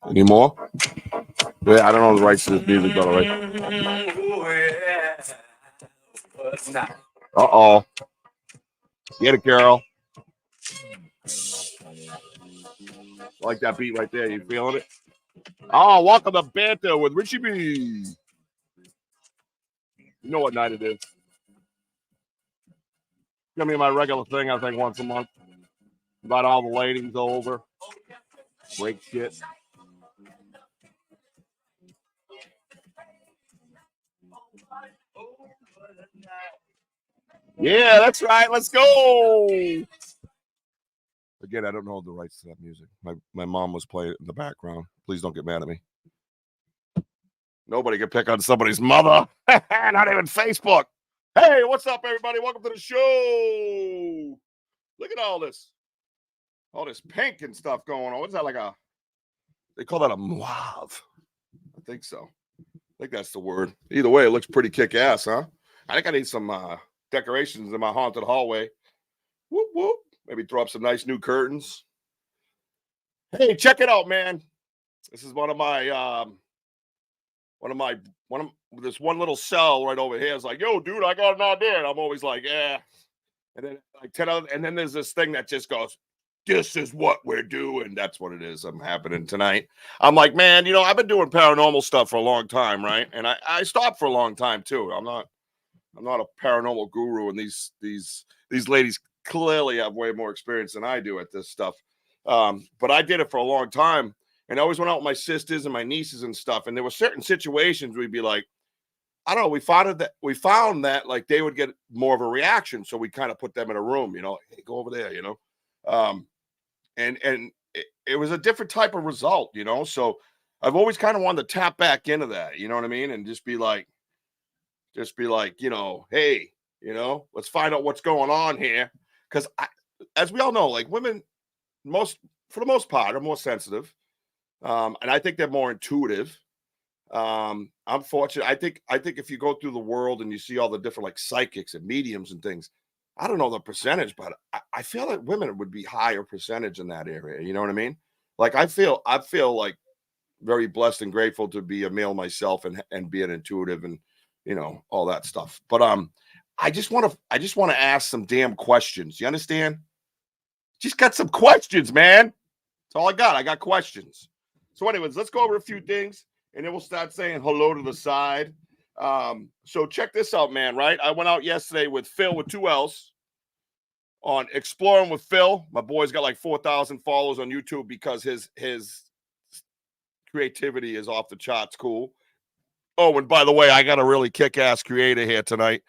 Any more? Yeah, I don't know the rights to this music, by the way. Uh-oh. Get it, girl. Like that beat right there. You feeling it? Oh, welcome to Banter with Richie B. You know what night it is. Give me my regular thing, I think, once a month. Invite all the ladies over. Break shit. Yeah, that's right. Let's go. Again, I don't know the rights to that music. My mom was playing it in the background. Please don't get mad at me. Nobody can pick on somebody's mother. Not even Facebook. Hey, what's up, everybody? Welcome to the show. Look at all this pink and stuff going on. What's that, like they call that a mauve? I think so. I think that's the word. Either way, it looks pretty kick-ass, huh? I think I need some decorations in my haunted hallway. Whoop, whoop. Maybe throw up some nice new curtains. Hey, check it out, man. This is one of this one little cell right over here is like, yo, dude, I got an idea. And I'm always like, yeah. And then like 10 other, and then there's this thing that just goes, this is what we're doing. That's what it is. I'm happening tonight. I'm like, man, I've been doing paranormal stuff for a long time, right? And I stopped for a long time too. I'm not a paranormal guru, and these ladies clearly have way more experience than I do at this stuff. But I did it for a long time. And I always went out with my sisters and my nieces and stuff. And there were certain situations we'd be like, I don't know, we found that like they would get more of a reaction. So we kind of put them in a room, hey, go over there, and it was a different type of result, So I've always kind of wanted to tap back into that, you know what I mean? And just be like, hey, let's find out what's going on here. Because as we all know, like women, for the most part, are more sensitive. And I think they're more intuitive. I'm fortunate. I think if you go through the world and you see all the different like psychics and mediums and things, I don't know the percentage, but I feel like women would be higher percentage in that area. You know what I mean? Like I feel like very blessed and grateful to be a male myself and be an intuitive and all that stuff. But I just want to ask some damn questions. You understand? Just got some questions, man. That's all I got. I got questions. So anyways, let's go over a few things, and then we'll start saying hello to the side. So check this out, man, right? I went out yesterday with Phil with 2 L's on Exploring with Phil. My boy's got like 4,000 followers on YouTube because his creativity is off the charts cool. Oh, and by the way, I got a really kick-ass creator here tonight.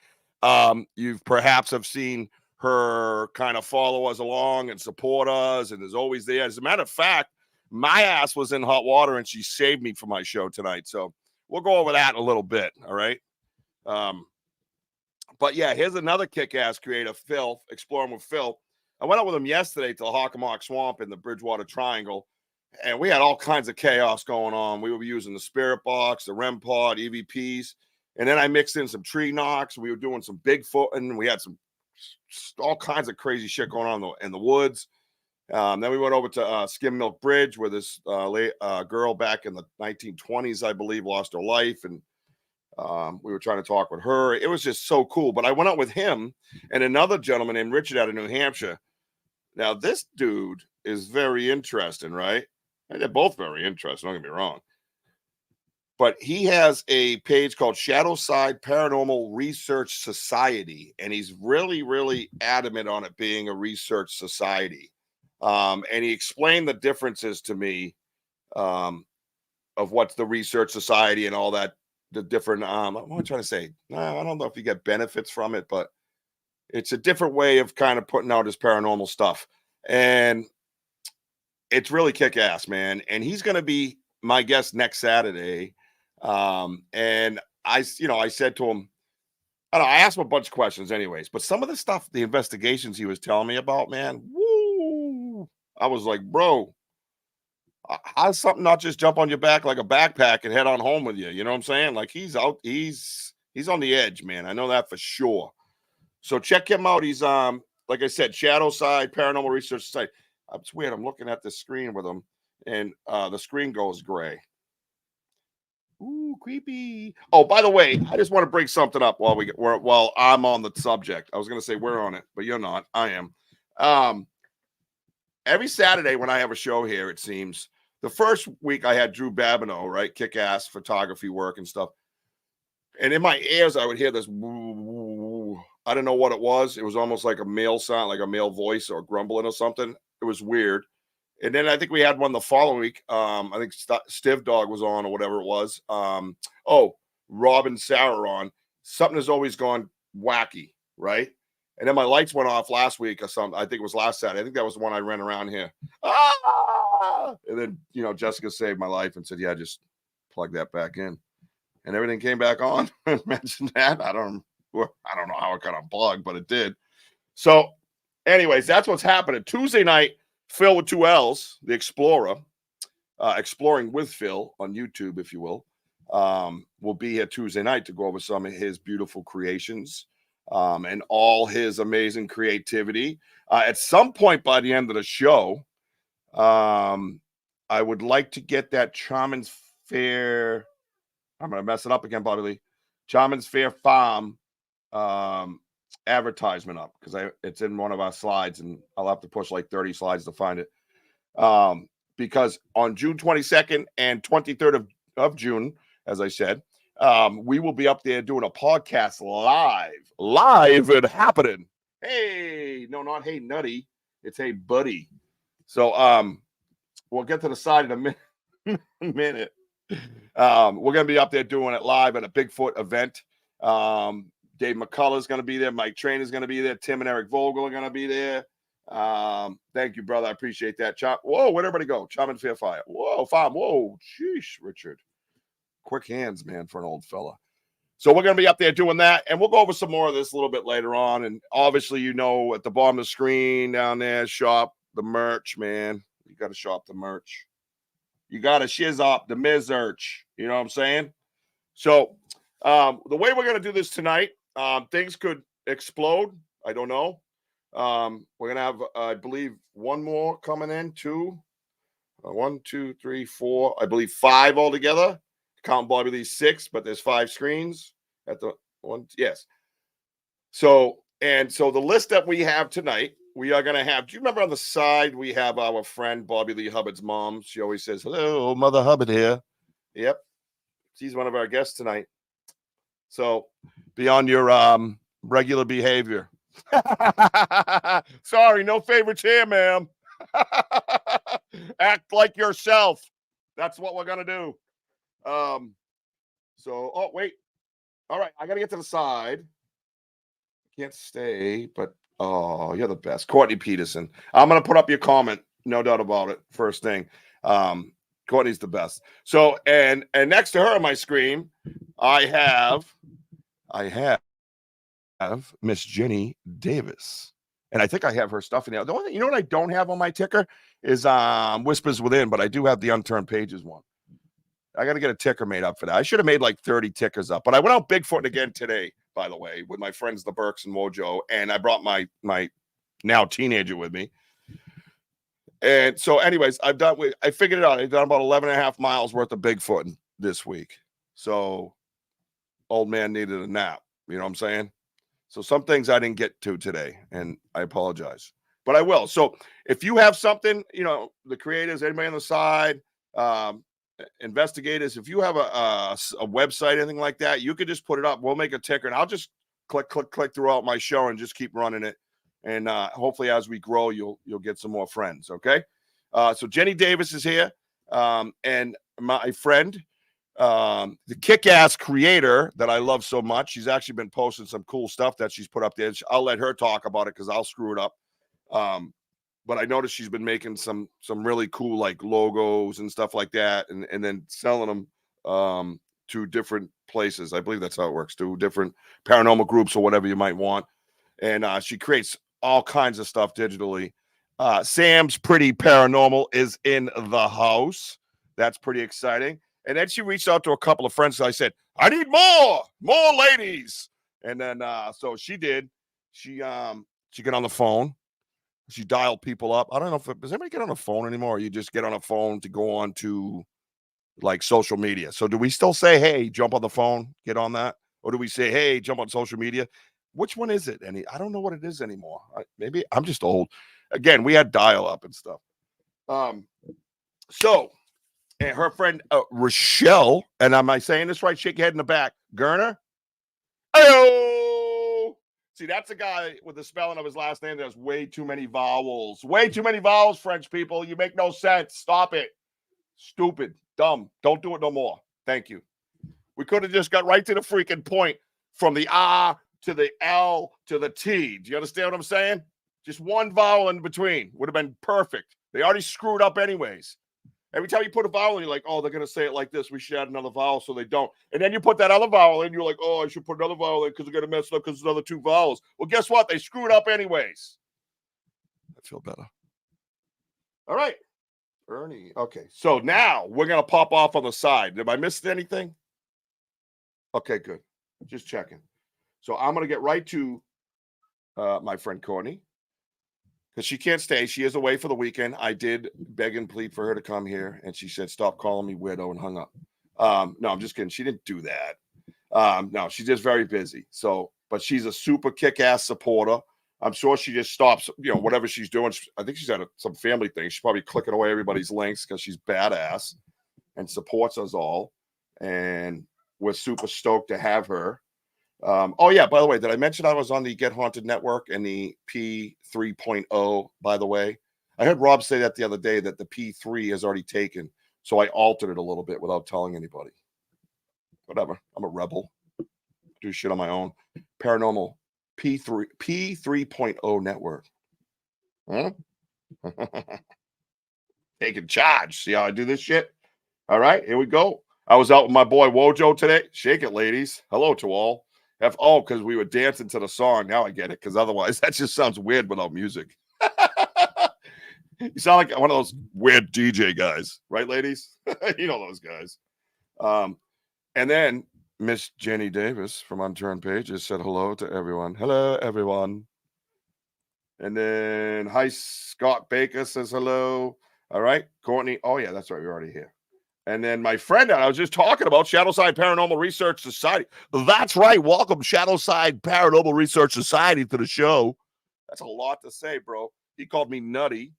You've perhaps have seen her kind of follow us along and support us, and is always there. As a matter of fact, my ass was in hot water, and she saved me for my show tonight. So we'll go over that in a little bit, all right? But yeah, here's another kick-ass creator, Phil, Exploring with Phil. I went out with him yesterday to the Hockomock Swamp in the Bridgewater Triangle, and we had all kinds of chaos going on. We were using the Spirit Box, the REM pod, EVPs, and then I mixed in some tree knocks. We were doing some Bigfoot, and we had all kinds of crazy shit going on in the woods. Then we went over to Skim Milk Bridge, where this girl back in the 1920s, I believe, lost her life, and we were trying to talk with her. It was just so cool. But I went out with him and another gentleman named Richard out of New Hampshire. Now, this dude is very interesting, right? And they're both very interesting, don't get me wrong. But he has a page called Shadowside Paranormal Research Society, and he's really, really adamant on it being a research society. And he explained the differences to me of what's the research society and all that, the different, what am I trying to say? I don't know if you get benefits from it, but it's a different way of kind of putting out his paranormal stuff. And it's really kick-ass, man. And he's going to be my guest next Saturday. And I said to him, I asked him a bunch of questions anyways, but some of the stuff, the investigations he was telling me about, man, woo, I was like, bro, how's something not just jump on your back like a backpack and head on home with you? You know what I'm saying? Like he's on the edge, man. I know that for sure. So check him out. He's, like I said, Shadowside Paranormal Research Society. It's weird. I'm looking at the screen with him, and the screen goes gray. Ooh, creepy. Oh, by the way, I just want to bring something up while I'm on the subject. I was going to say we're on it, but you're not. I am. Every Saturday when I have a show here, it seems the first week I had Drew Babineau, right? Kick-ass photography work and stuff. And in my ears, I would hear this. Woo. I don't know what it was. It was almost like a male sound, like a male voice or grumbling or something. It was weird. And then I think we had one the following week. I think Stiv Dog was on or whatever it was. Rob and Sarah on. Something has always gone wacky, right? And then my lights went off last week or something. I think it was last Saturday. I think that was the one I ran around here. Ah! And then, Jessica saved my life and said, yeah, just plug that back in. And everything came back on. Mentioned that. I don't know how it got unplugged, but it did. So, anyways, that's what's happening. Tuesday night, Phil with 2 L's, the Explorer, Exploring with Phil on YouTube, if you will be here Tuesday night to go over some of his beautiful creations and all his amazing creativity. At some point by the end of the show, I would like to get that Charman's Fair. I'm going to mess it up again, probably. Charman's Fair Farm advertisement up because it's in one of our slides, and I'll have to push like 30 slides to find it. Because on June 22nd and 23rd of June, as I said, we will be up there doing a podcast live and happening. Hey, no, not hey nutty, it's hey buddy. So we'll get to the side in a minute. We're gonna be up there doing it live at a Bigfoot event. Dave McCullough is gonna be there. Mike Train is gonna be there. Tim and Eric Vogel are gonna be there. Thank you, brother. I appreciate that. Whoa, where'd everybody go? Charmin Fair Fire. Whoa, farm. Whoa, sheesh, Richard. Quick hands, man, for an old fella. So we're gonna be up there doing that, and we'll go over some more of this a little bit later on. And obviously, at the bottom of the screen down there, shop the merch, man. You gotta shop the merch. You gotta shiz up the mizerch. You know what I'm saying? So the way we're gonna do this tonight, things could explode. I don't know. We're gonna have, I believe, one more coming in. 1, 2, 3, 4. I believe 5 altogether. Count Bobby Lee's 6, but there's 5 screens at the one. Yes. So the list that we have tonight, we are gonna have. Do you remember on the side we have our friend Bobby Lee Hubbard's mom? She always says, "Hello, Mother Hubbard here." Yep, she's one of our guests tonight. So be on your regular behavior. Sorry, no favorites here, ma'am. Act like yourself. That's what we're gonna do. Wait. All right, I gotta get to the side. Can't stay, but you're the best. Courtney Peterson. I'm gonna put up your comment, no doubt about it. First thing. Courtney's the best. So and next to her on my screen, I have Miss Jenny Davis. And I think I have her stuff in there. The only thing, you know what I don't have on my ticker is Whispers Within, but I do have the Unturned Pages one. I got to get a ticker made up for that. I should have made like 30 tickers up, but I went out Bigfoot again today, by the way, with my friends, the Burks and Mojo, and I brought my now teenager with me. And so anyways, I figured it out. I've done about 11 and a half miles worth of Bigfoot this week. So old man needed a nap. You know what I'm saying? So some things I didn't get to today, and I apologize, but I will. So if you have something, the creators, anybody on the side, investigators, if you have a website, anything like that, you could just put it up. We'll make a ticker, and I'll just click throughout my show and just keep running it. And hopefully as we grow, you'll get some more friends. Okay. So Jenny Davis is here. And my friend, the kick-ass creator that I love so much. She's actually been posting some cool stuff that she's put up there. I'll let her talk about it because I'll screw it up. But I noticed she's been making some really cool like logos and stuff like that, and then selling them to different places. I believe that's how it works, to different paranormal groups or whatever you might want. And she creates all kinds of stuff digitally. Sam's Pretty Paranormal is in the house. That's pretty exciting. And then she reached out to a couple of friends. So I said, I need more ladies. And then so she did. She got on the phone. She dialed people up. I don't know does anybody get on the phone anymore, or you just get on a phone to go on to like social media? So do we still say, hey, jump on the phone, get on that? Or do we say, hey, jump on social media? Which one is it? I don't know what it is anymore. Maybe I'm just old. Again, we had dial up and stuff. So, and her friend Rochelle, and am I saying this right? Shake your head in the back. Gerner. Ayo! See, that's a guy with the spelling of his last name that has way too many vowels. Way too many vowels, French people. You make no sense. Stop it. Stupid. Dumb. Don't do it no more. Thank you. We could have just got right to the freaking point from the R to the L to the T. Do you understand what I'm saying? Just one vowel in between would have been perfect. They already screwed up anyways. Every time you put a vowel in, you're like, oh, they're going to say it like this. We should add another vowel, so they don't. And then you put that other vowel in, you're like, oh, I should put another vowel in because they're going to mess it up because there's another two vowels. Well, guess what? They screwed up anyways. I feel better. All right. Ernie. Okay. So now we're going to pop off on the side. Have I missed anything? Okay, good. Just checking. So I'm going to get right to my friend Courtney, because she can't stay. She is away for the weekend. I did beg and plead for her to come here, and she said, stop calling me weirdo, and hung up. No, I'm just kidding. She didn't do that. No, she's just very busy. So, but she's a super kick-ass supporter. I'm sure she just stops, whatever she's doing. I think she's at some family thing. She's probably clicking away everybody's links because she's badass and supports us all. And we're super stoked to have her. Oh, yeah, by the way, did I mention I was on the Get Haunted Network and the P 3.0, by the way? I heard Rob say that the other day, that the P3 is already taken. So I altered it a little bit without telling anybody. Whatever. I'm a rebel. Do shit on my own. Paranormal P3.0 network. Huh? Taking charge. See how I do this shit? All right, here we go. I was out with my boy Wojo today. Shake it, ladies. Hello to all. Because we were dancing to the song. Now I get it, because otherwise that just sounds weird without music. You sound like one of those weird DJ guys, right, ladies? You know those guys. And then Miss Jenny Davis from Unturned Pages said hello to everyone. Hello, everyone. And then hi, Scott Baker says hello. All right, Courtney. Oh, yeah, that's right. We're already here. And then my friend that I was just talking about, Shadowside Paranormal Research Society. That's right. Welcome, Shadowside Paranormal Research Society, to the show. That's a lot to say, bro. He called me nutty.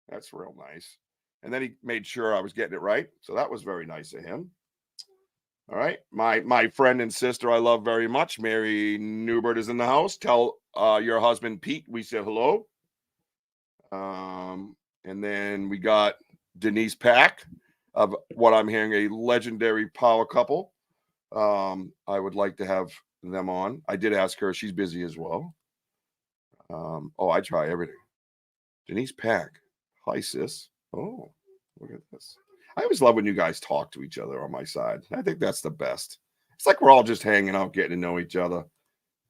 That's real nice. And then he made sure I was getting it right. So that was very nice of him. All right. My friend and sister I love very much, Mary Newbert, is in the house. Tell your husband, Pete, we said hello. And then we got Denise Pack, of what I'm hearing, a legendary power couple. I would like to have them on. I did ask her. She's busy as well. I try everything. Denise Pack. Hi, sis. Oh, look at this. I always love when you guys talk to each other on my side. I think that's the best. It's like we're all just hanging out, getting to know each other.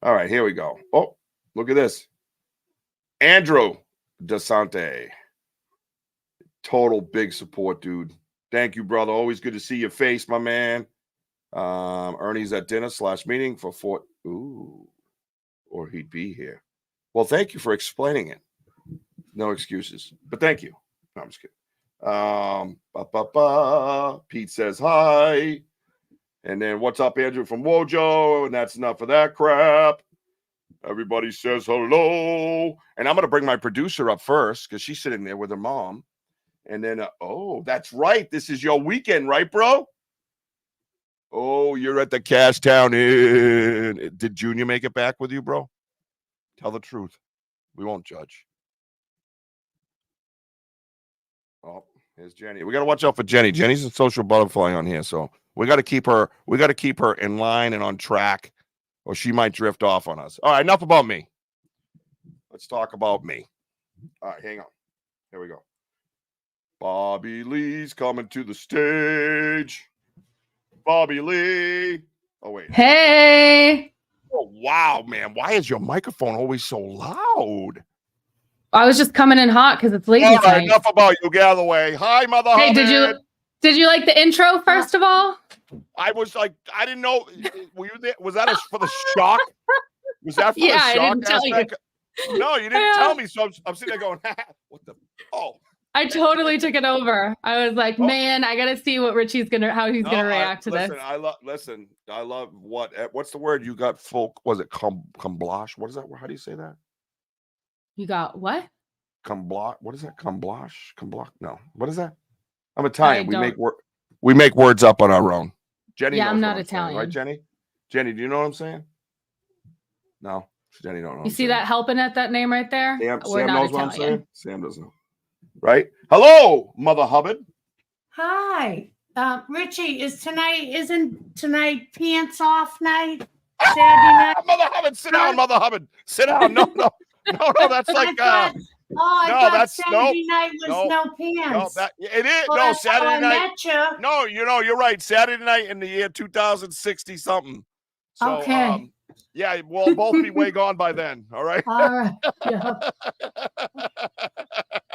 All right, here we go. Oh, look at this. Andrew DeSante. Total big support, dude. Thank you, brother. Always good to see your face, my man. Ernie's at dinner / meeting for Fort. Ooh, or he'd be here. Well, thank you for explaining it. No excuses, but thank you. No, I'm just kidding. Pete says hi. And then what's up, Andrew from Wojo? And that's enough of that crap. Everybody says hello. And I'm going to bring my producer up first because she's sitting there with her mom. And then, that's right. This is your weekend, right, bro? Oh, you're at the Cashtown Inn. Did Junior make it back with you, bro? Tell the truth. We won't judge. Oh, here's Jenny. We got to watch out for Jenny. Jenny's a social butterfly on here, so we got to keep her. We got to keep her in line and on track, or she might drift off on us. All right, enough about me. Let's talk about me. All right, hang on. Here we go. Bobby Lee's coming to the stage. Bobby Lee. Oh, wait. Hey. Oh, wow, man. Why is your microphone always so loud? I was just coming in hot because it's ladies' All right, night. enough about you. Get out of the way. Hi, Mother Hey, Hubbard. did you like the intro, first of all? I was like, I didn't know. Were you there? Was that for the shock? Was that for the shock I didn't tell aspect? you. No, you didn't tell me. So I'm sitting there going, what the? Oh. I totally took it over. I was like, man, I gotta see what Richie's how he's gonna react to this. I love what's the word you got? Folk, was it comblash? What is that? How do you say that? You got what? Comblash. What is that? Comblash? No. What is that? I'm Italian. We make words up on our own. Jenny, yeah, I'm not Italian, saying, right, Jenny? Jenny, do you know what I'm saying? No, Jenny don't know. You see that helping at that name right there? Sam knows what I'm saying. Sam doesn't know. Right? Hello, Mother Hubbard. Hi. Richie, isn't tonight pants off night? Saturday night? Mother Hubbard, sit down, Mother Hubbard. Sit down. No, that's like I thought Saturday night was no pants. No, it is. Well, no, Saturday night. You. No, you're right. Saturday night in the year 2060 something. So, okay. Yeah, we'll both be way gone by then. All right. All right. Yeah.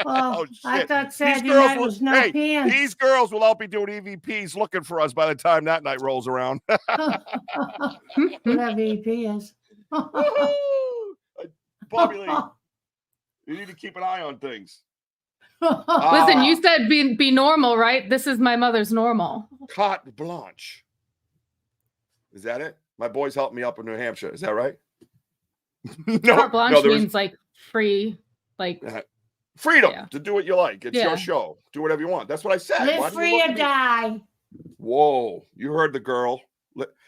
Well, I thought Saturday night was no pants. These girls will all be doing EVPs looking for us by the time that night rolls around. Whatever EP is. Bobby Lee, you need to keep an eye on things. Listen, you said be normal, right? This is my mother's normal. Carte blanche. Is that it? My boys helped me up in New Hampshire. Is that right? Carte blanche means like free, like freedom to do what you like. It's your show. Do whatever you want. That's what I said. Live free or die. Whoa, you heard the girl.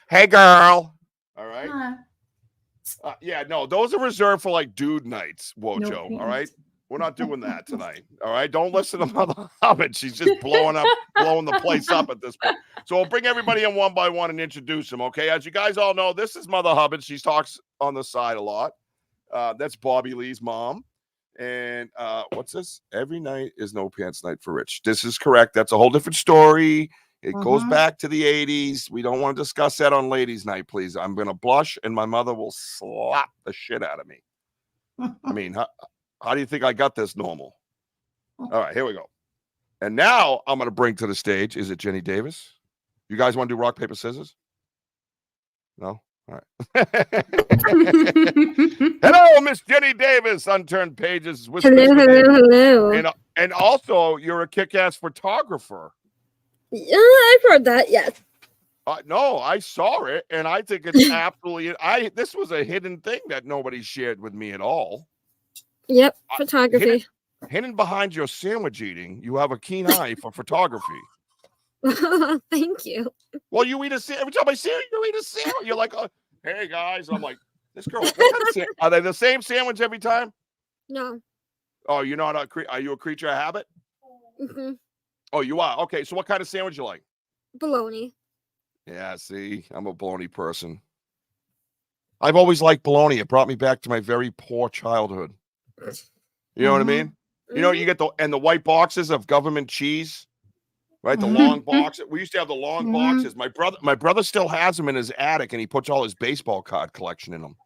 Hey, girl. All right. Yeah, no, those are reserved for like dude nights, Wojo. No, all right. We're not doing that tonight. All right. Don't listen to Mother Hubbard. She's just blowing the place up at this point. So we'll bring everybody in one by one and introduce them. Okay. As you guys all know, this is Mother Hubbard. She talks on the side a lot. That's Bobby Lee's mom. And what's this? Every night is no pants night for Rich. This is correct. That's a whole different story. It goes back to the 80s. We don't want to discuss that on ladies' night, please. I'm going to blush and my mother will slap the shit out of me. I mean, how do you think I got this normal? All right, here we go. And now I'm going to bring to the stage, is it Jenny Davis? You guys want to do rock, paper, scissors? No? All right. Hello, Miss Jenny Davis, Unturned Pages. Hello. And also, you're a kick-ass photographer. Yeah, I've heard that, yes. No, I saw it, and I think it's absolutely... This was a hidden thing that nobody shared with me at all. Yep, photography. Hidden behind your sandwich eating, you have a keen eye for photography. Thank you. Well, you eat every time I see you eat a sandwich. You're like, hey, guys. I'm like, this girl, are they the same sandwich every time? No. Oh, you're not are you a creature of habit? Mm-hmm. Oh, you are? Okay, so what kind of sandwich you like? Bologna. Yeah, see, I'm a bologna person. I've always liked bologna. It brought me back to my very poor childhood. You know what I mean? You know, you get the white boxes of government cheese, right? The long boxes. We used to have the long boxes. My brother still has them in his attic, and he puts all his baseball card collection in them.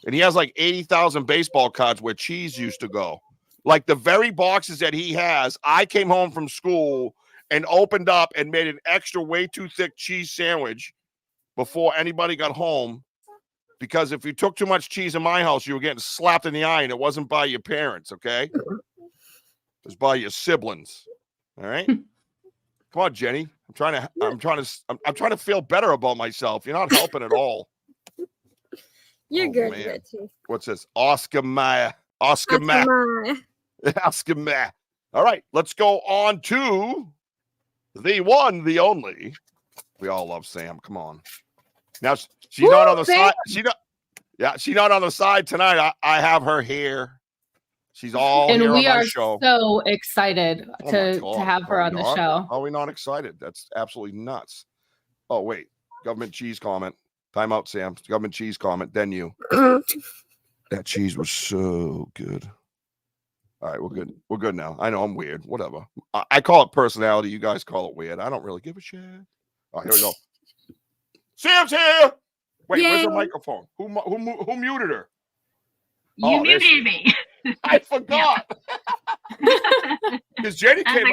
And he has like 80,000 baseball cards where cheese used to go. Like the very boxes that he has, I came home from school and opened up and made an extra way too thick cheese sandwich before anybody got home. Because if you took too much cheese in my house, you were getting slapped in the eye, and it wasn't by your parents, okay? It was by your siblings. All right? Come on, Jenny. I'm trying to feel better about myself. You're not helping at all. You're good, man. Richie. What's this? Oscar Mayer. Oscar Mayer. All right, let's go on to the one, the only. We all love Sam. Come on. Now she's not on the side. She's not on the side tonight. I have her here. She's all and here we on my are show. So excited to have her on the show. Are we not excited? That's absolutely nuts. Oh wait, government cheese comment. Time out, Sam. Government cheese comment. Then you. That cheese was so good. All right, we're good. We're good now. I know I'm weird. Whatever. I call it personality. You guys call it weird. I don't really give a shit. All right, here we go. Sam's here. Wait, where's her microphone? Who muted her? You muted me. I forgot. Because Jenny came.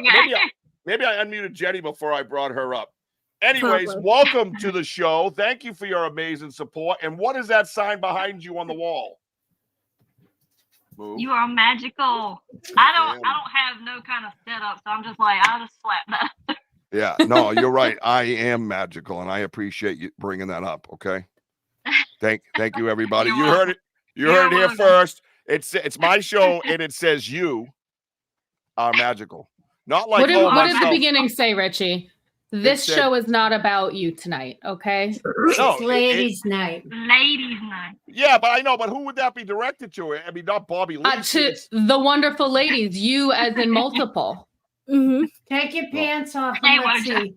Maybe I unmuted Jenny before I brought her up. Anyways, welcome to the show. Thank you for your amazing support. And what is that sign behind you on the wall? Move. You are magical. I don't have no kind of setup, so I'm just like, I'll just slap that. Yeah, no, you're right. I am magical, and I appreciate you bringing that up. Okay. Thank you, everybody. You're You welcome. heard it. You You're heard it here welcome. first. It's my show, and it says you are magical. Not like what did the myself. beginning say, Richie? This said- show is not about you tonight, okay? No, It's ladies' night. Ladies' night. Yeah, but I know. But who would that be directed to? I mean, not Bobby Lee. To the wonderful ladies, you as in multiple. Mm-hmm. Take your pants off Hey, and let's Woj. see.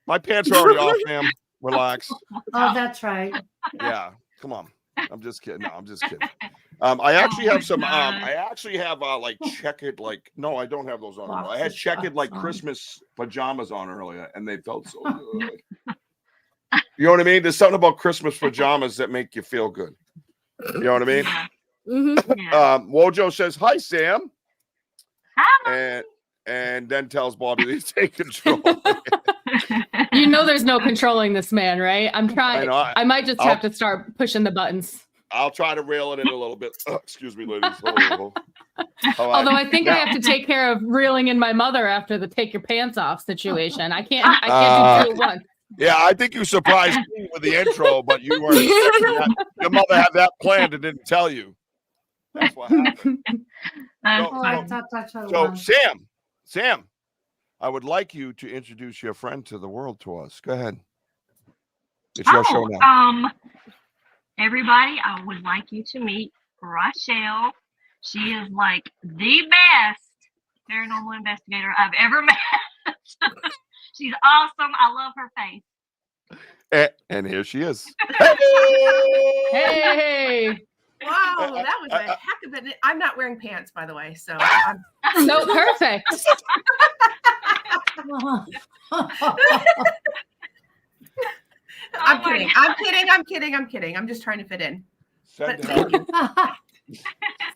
My pants are already off, ma'am. Relax. Oh, that's right. Yeah, come on. I'm just kidding. No, I'm just kidding. I actually have some. I actually have like checkered, like no, I don't have those on. I had checkered like Christmas pajamas on earlier, and they felt so good. You know what I mean? There's something about Christmas pajamas that make you feel good. You know what I mean? Mm-hmm. Yeah. Wojo says hi, Sam, Hi. and then tells Bobby to take control. You know there's no controlling this man, right? I'm trying. I might just have to start pushing the buttons. I'll try to reel it in a little bit. Excuse me, ladies. All right. Although I think I have to take care of reeling in my mother after the take your pants off situation. I can't do two at once. Yeah, I think you surprised me with the intro, but you were your mother had that planned and didn't tell you. That's what happened. So Sam, I would like you to introduce your friend to the world to us. Go ahead. It's your show now. Everybody, I would like you to meet Rochelle. She is like the best paranormal investigator I've ever met. She's awesome. I love her face. And here she is. Hey! Wow, that was a heck of it. I'm not wearing pants, by the way, so I'm No, perfect. I'm kidding. I'm just trying to fit in. Send Thank you.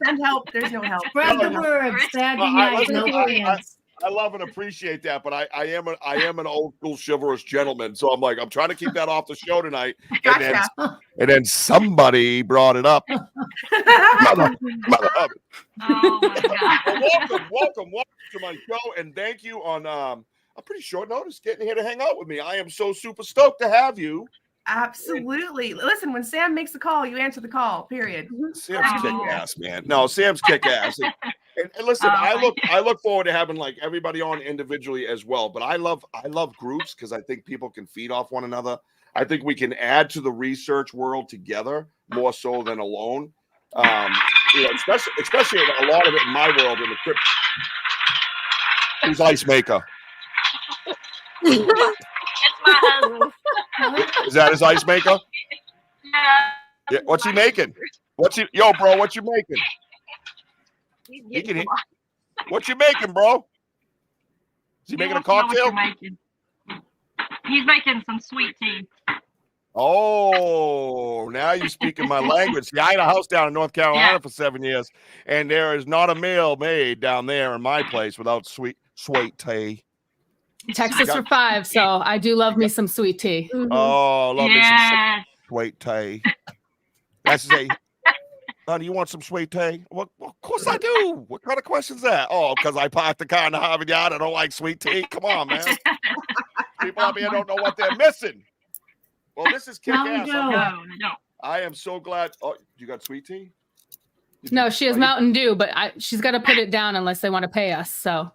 Send help. There's no help. Spread the word. Saturday night, no pants. I love and appreciate that, but I am an old school chivalrous gentleman, so I'm trying to keep that off the show tonight. Gotcha. And then somebody brought it up. Mother. Oh my God. Welcome to my show, and thank you on a pretty short notice getting here to hang out with me. I am so super stoked to have you. Absolutely. Listen, when Sam makes the call, you answer the call. Period. Sam's kick ass, man. No, Sam's kick ass. And listen, I look forward to having like everybody on individually as well. But I love groups because I think people can feed off one another. I think we can add to the research world together more so than alone. Especially a lot of it in my world in the crypt. Who's Ice Maker? It's my husband. Is that his ice maker? Yeah. What's he making? What you making? He can eat. What you making, bro? Is he making a cocktail? He's making some sweet tea. Oh, now you're speaking my language. See, I had a house down in North Carolina for 7 years, and there is not a meal made down there in my place without sweet tea. Texas for 5, so I do love me some sweet tea. Oh, love me some sweet tea. That's to say, honey, you want some sweet tea? Well, of course I do. What kind of question is that? Oh, because I parked the car in the Harvard Yard. I don't like sweet tea. Come on, man. People out here don't know what they're missing. Well, this is kick-ass. No. I am so glad. Oh, you got sweet tea? No, she has Mountain Dew, but she's got to put it down unless they want to pay us. So.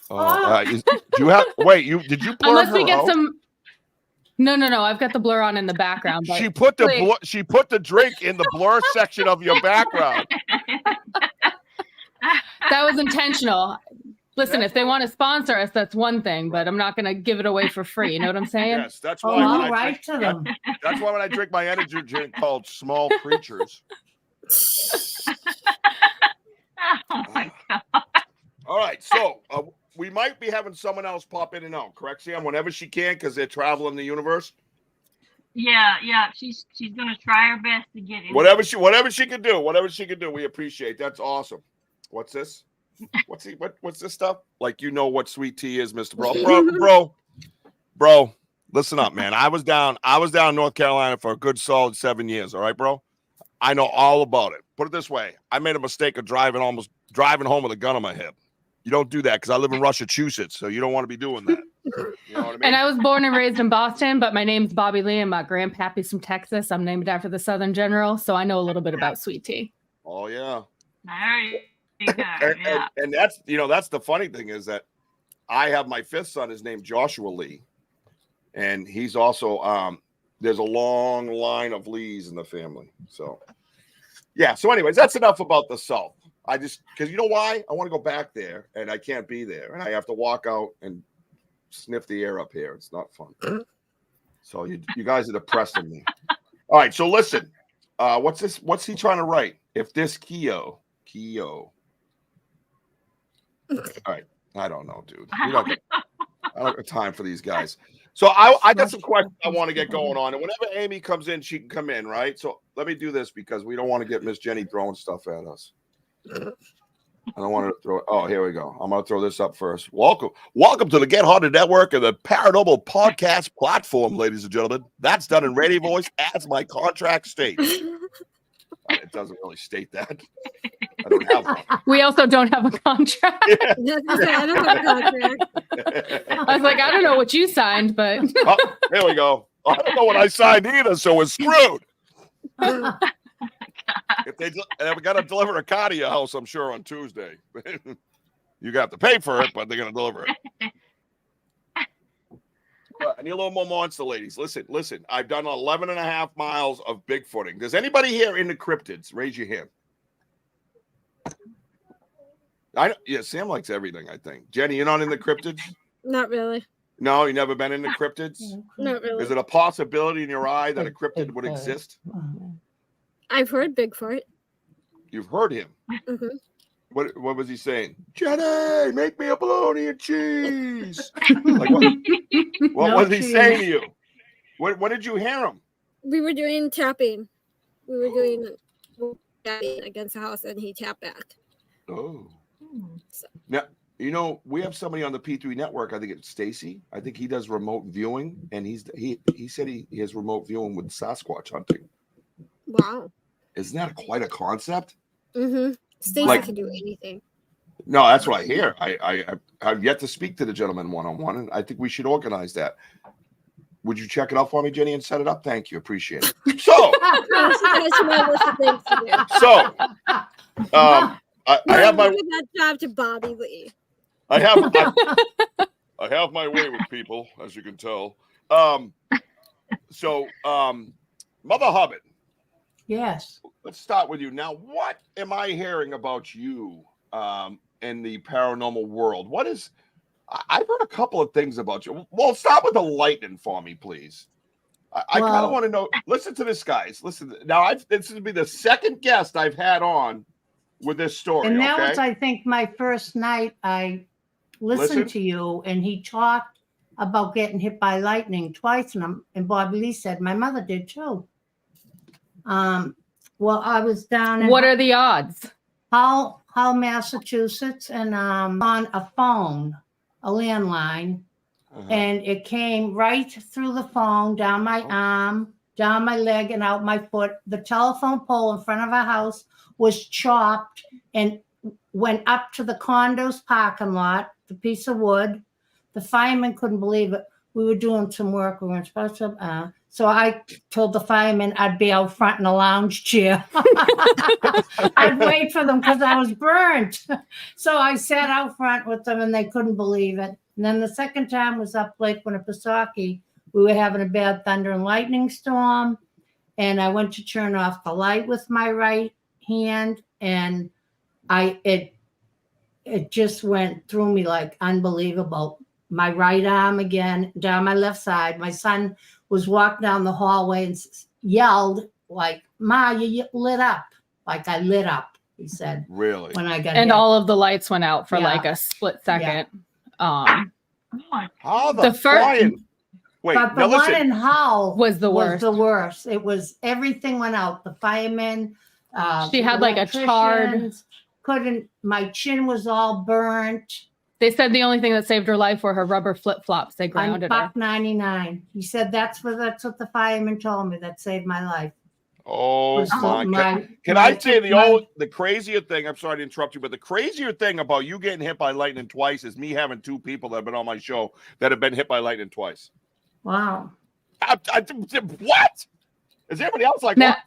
Do you have? Wait, did you blur unless her we get out? some. No. I've got the blur on in the background. But she put the drink in the blur section of your background. That was intentional. Listen, if they want to sponsor us, that's one thing, but I'm not going to give it away for free. You know what I'm saying? Yes, that's why. I'll write to them. That's why when I drink my energy drink called Small Creatures. Oh my God. All right, so we might be having someone else pop in and out, correct, Sam? Whenever she can, because they're traveling the universe. Yeah. She's gonna try her best to get in. Whatever she can do, we appreciate. That's awesome. What's this? What's this stuff? Like what sweet tea is, Mr. Bro. Listen up, man. I was down in North Carolina for a good solid 7 years. All right, bro. I know all about it. Put it this way. I made a mistake of driving home with a gun on my hip. You don't do that because I live in Massachusetts, so you don't want to be doing that. You know what I mean? And I was born and raised in Boston, but my name's Bobby Lee, and my grandpappy's from Texas. I'm named after the Southern General, so I know a little bit about sweet tea. Oh, yeah. There you go. Yeah. And that's, that's the funny thing is that I have my fifth son is named Joshua Lee. And he's also, there's a long line of Lees in the family. So, yeah. So anyways, that's enough about the South. Because you know why? I want to go back there and I can't be there. And I have to walk out and sniff the air up here. It's not fun. So you guys are depressing me. All right. So listen, what's this? What's he trying to write? If this Keo. All right. I don't know, dude. I don't have time for these guys. So I got some questions I want to get going on. And whenever Amy comes in, she can come in, right? So let me do this because we don't want to get Miss Jenny throwing stuff at us. I don't want to throw it. Oh, here we go. I'm going to throw this up first. Welcome to the Get Haunted Network and the Paranormal Podcast platform, ladies and gentlemen. That's done in radio voice as my contract states. It doesn't really state that. I don't have one. We also don't have a contract. Yeah. I don't have a contract. I was like, I don't know what you signed, but Oh, here we go. I don't know what I signed either, so we're screwed. If we got to deliver a car to your house, I'm sure on Tuesday. You got to pay for it, but they're going to deliver it. I need a little more monster, ladies. Listen. I've done 11 and a half miles of Bigfooting. Does anybody here in the cryptids? Raise your hand. Sam likes everything, I think. Jenny, you're not in the cryptids? Not really. No, you never been in the cryptids? Not really. Is it a possibility in your eye that a cryptid would exist? I've heard Bigfoot. You've heard him. Mm-hmm. What was he saying? Jenny, make me a bologna and cheese. Like what was he saying to you? What did you hear him? We were doing tapping. We were doing tapping against the house, and he tapped back. Oh. Now, we have somebody on the P3 network. I think it's Stacy. I think he does remote viewing, and he said he has remote viewing with Sasquatch hunting. Wow. Isn't that quite a concept? Mm-hmm. Stacy can do anything. No, that's what I hear. I've yet to speak to the gentleman one-on-one, and I think we should organize that. Would you check it out for me, Jenny, and set it up? Thank you. Appreciate it. So, I have my that job to Bobby Lee. I have my way with people, as you can tell. Mother Hubbard. Yes. Let's start with you. Now, what am I hearing about you in the paranormal world? I've heard a couple of things about you. Well, start with the lightning for me, please. I kind of want to know. Listen to this, guys. Listen. Now, this will be the second guest I've had on with this story. And that was, I think, my first night I listened to you, and he talked about getting hit by lightning twice, and Bobby Lee said my mother did too. Well, I was down in what are the odds? Hull, Massachusetts, and on a phone, a landline, and it came right through the phone, down my arm, down my leg, and out my foot. The telephone pole in front of our house was chopped and went up to the condo's parking lot, the piece of wood. The fireman couldn't believe it. We were doing some work. We weren't supposed to. So I told the fireman I'd be out front in a lounge chair. I'd wait for them because I was burnt. So I sat out front with them, and they couldn't believe it. And then the second time was up Lake Winnipesaukee. We were having a bad thunder and lightning storm, and I went to turn off the light with my right hand, and it just went through me like unbelievable. My right arm again, down my left side. My son was walking down the hallway and yelled like, "Ma, you lit up." Like I lit up, he said. Really? When I got and hit. all of the lights went out for like a split second. How the first wait, but the one in Hull was the worst. It was everything went out. The firemen. She had like a charred. My chin was all burnt. They said the only thing that saved her life were her rubber flip-flops. They grounded her. $1.99. He said that's what the fireman told me that saved my life. Oh Was my! Can my- I say the crazier thing? I'm sorry to interrupt you, but the crazier thing about you getting hit by lightning twice is me having 2 people that have been on my show that have been hit by lightning twice. Wow. What? Is anybody else like that?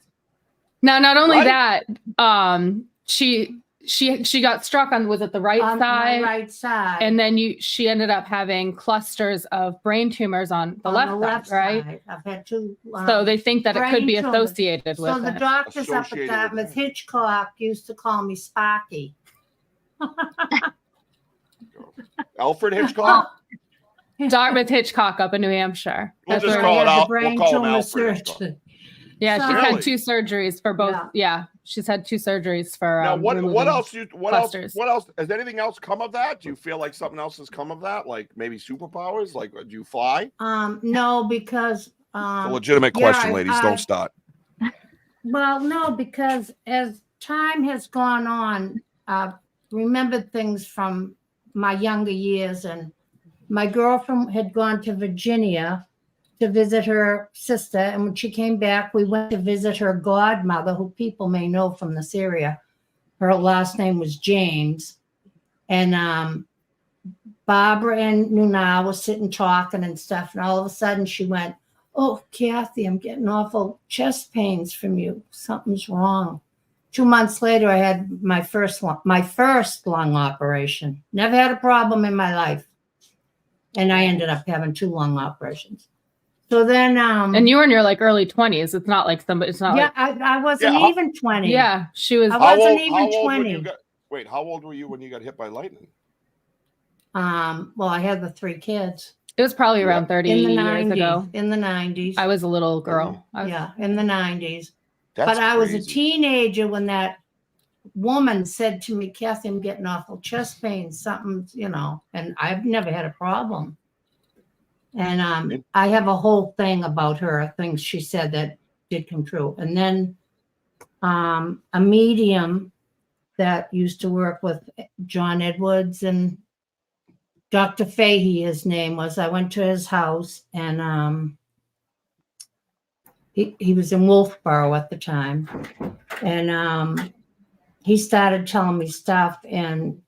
Now, not only Right? that, she got struck on, was it the right On side? my right side. And then she ended up having clusters of brain tumors on the left side, right? side. I've had 2. So they think that it could be brain tumors. associated with So the it. doctors up at Associated with Dartmouth that. Hitchcock used to call me Sparky. Alfred Hitchcock? Dartmouth Hitchcock up in New Hampshire. We'll That's just where- call it I had the out. We'll brain call him tumor Alfred Hitchcock. surgery. Yeah, she's Really? had 2 surgeries for both. Yeah, she's had 2 surgeries for. Now, what removing else? clusters. What else? Has anything else come of that? Do you feel like something else has come of that? Like maybe superpowers? Like do you fly? No, because It's a legitimate question, yeah, ladies. Don't start. well, no, because as time has gone on, I've remembered things from my younger years, and my girlfriend had gone to Virginia to visit her sister, and when she came back, we went to visit her godmother, who people may know from this area. Her last name was James, and Barbara and Nuna was sitting talking and stuff, and all of a sudden she went, "Oh, Kathy, I'm getting awful chest pains from you. Something's wrong." 2 months later, I had my first lung operation. Never had a problem in my life, and I ended up having 2 lung operations. So then, And you were in your like early 20s. It's not like somebody. It's not yeah, like. I wasn't Yeah, even 20. Yeah, she was. I How wasn't old- even how old when 20. you got- Wait, how old were you when you got hit by lightning? Well, I had the 3 kids It was probably around 30 in the years 90s. ago. In the 90s. I was a little girl. Yeah, in the 90s. That's But I was a crazy. teenager when that woman said to me, "Kathy, I'm getting awful chest pain, something, and I've never had a problem." And I have a whole thing about her, things she said that did come true. And then a medium that used to work with John Edwards and Dr. Fahey, his name was, I went to his house, and he was in Wolfboro at the time. And he started telling me stuff, and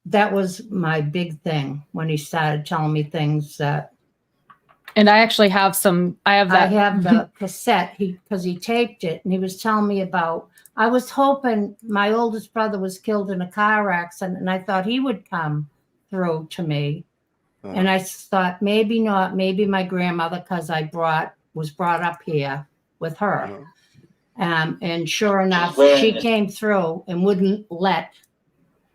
that was my big thing when he started telling me things that And I actually have some. I have I that. have the cassette because he taped it, and he was telling me about. I was hoping my oldest brother was killed in a car accident, and I thought he would come through to me. And I thought maybe not, maybe my grandmother, because was brought up here with her. And sure enough, she came through and wouldn't let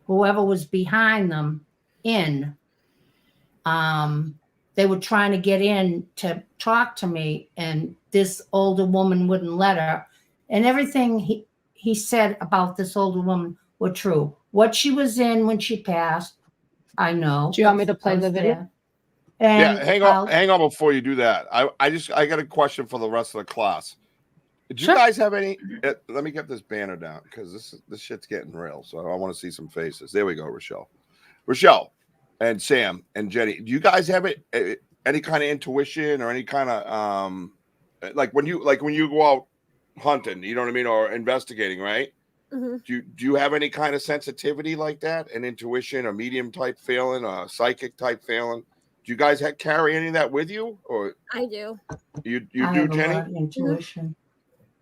whoever was behind them in. They were trying to get in to talk to me, and this older woman wouldn't let her. And everything he said about this older woman were true. What she was in when she passed, I know. Do you want me to play I was the video? there. And hang on before you do that. I got a question for the rest of the class. Do you Sure. guys have any? Let me get this banner down because this shit's getting real. So I want to see some faces. There we go, Rochelle, and Sam and Jenny. Do you guys have any kind of intuition or any kind of like when you go out hunting, you know what I mean, or investigating, right? Mhm. Do you have any kind of sensitivity like that, an intuition, a medium type feeling, a psychic type feeling? Do you guys carry any of that with you, or I do. you I do, have a Jenny? lot of intuition.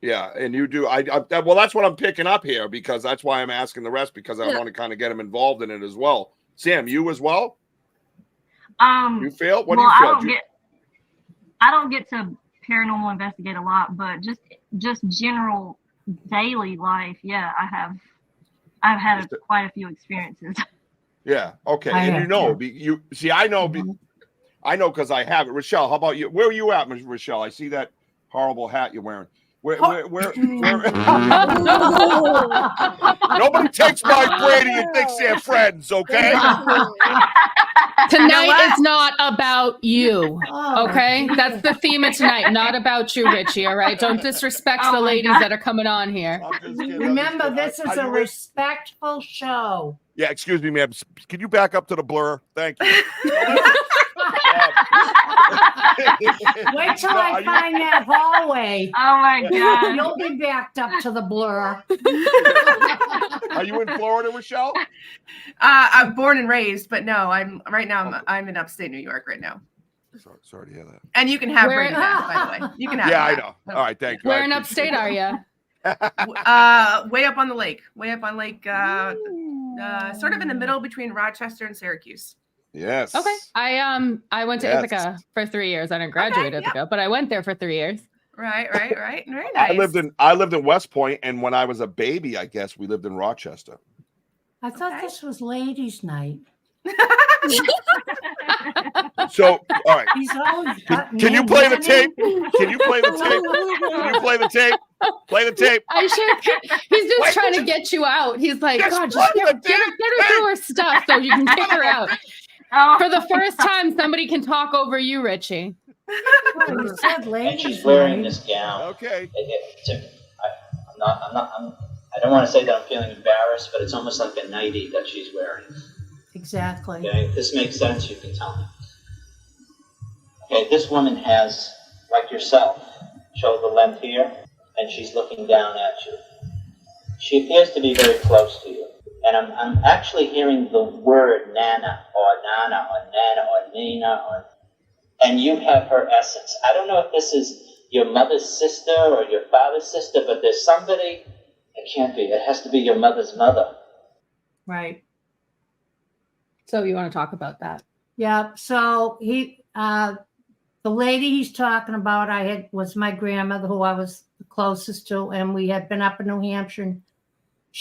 Yeah, and you do. Well, that's what I'm picking up here because that's why I'm asking the rest because I want to kind of get them involved in it as well. Sam, you as well? You feel? What do you feel? I don't get to paranormal investigate a lot, but just general daily life, yeah, I've had quite a few experiences. Yeah. Okay. I And have you know, to. you see, I know, I know because I have it. Rochelle, how about you? Where are you at, Miss Rochelle? I see that horrible hat you're wearing. Where nobody takes my Brady and thinks they're friends, okay? Tonight is not about you. Oh, Okay, that's the theme of tonight. Not about you, Richie. All right, don't disrespect Oh the my ladies God. that are coming on here. I'm just kidding, Remember, I'm just this kidding. is Are a you ready? respectful show. Yeah, excuse me, ma'am. Can you back up to the blur? Thank you. Wait till I find that hallway. Oh my God. You'll be backed up to the blur. Are you in Florida, Michelle? I'm born and raised, but no, I'm in upstate New York right now. Sorry to hear that. And you can have Where- Brady back, by the way. You can have Yeah, him I know. All right, thank you. Where I in appreciate upstate it. are you? Way up on the lake. Way up on Lake, sort of in the middle between Rochester and Syracuse. Yes. Okay. I went to Yes. Ithaca for 3 years. I didn't graduate yep. Ithaca, but I went there for 3 years. Right. Very nice. I lived in West Point, and when I was a baby, I guess we lived in Rochester. I thought this was ladies' night. So, all right. He's always Can you play the tape? Can you play the tape? Can you play the tape? Play the tape. I should. He's just trying to get you out. He's like, Just God, play just the get her through her stuff so you can kick her out. Oh. For the first time, somebody can talk over you, Richie. Well, you said And ladies' she's wearing night. this gown. Okay. I don't want to say that I'm feeling embarrassed, but it's almost like a nightie that she's wearing. Exactly. Okay, if this makes sense, you can tell me. Okay, this woman has, like yourself, shoulder length here, and she's looking down at you. She appears to be very close to you. And I'm actually hearing the word Nana, or Nana, or Nana, or Nina, and you have her essence. I don't know if this is your mother's sister or your father's sister, but there's somebody, it can't be, it has to be your mother's mother. Right. So you want to talk about that? Yeah. So the lady he's talking about, was my grandmother, who I was the closest to, and we had been up in New Hampshire.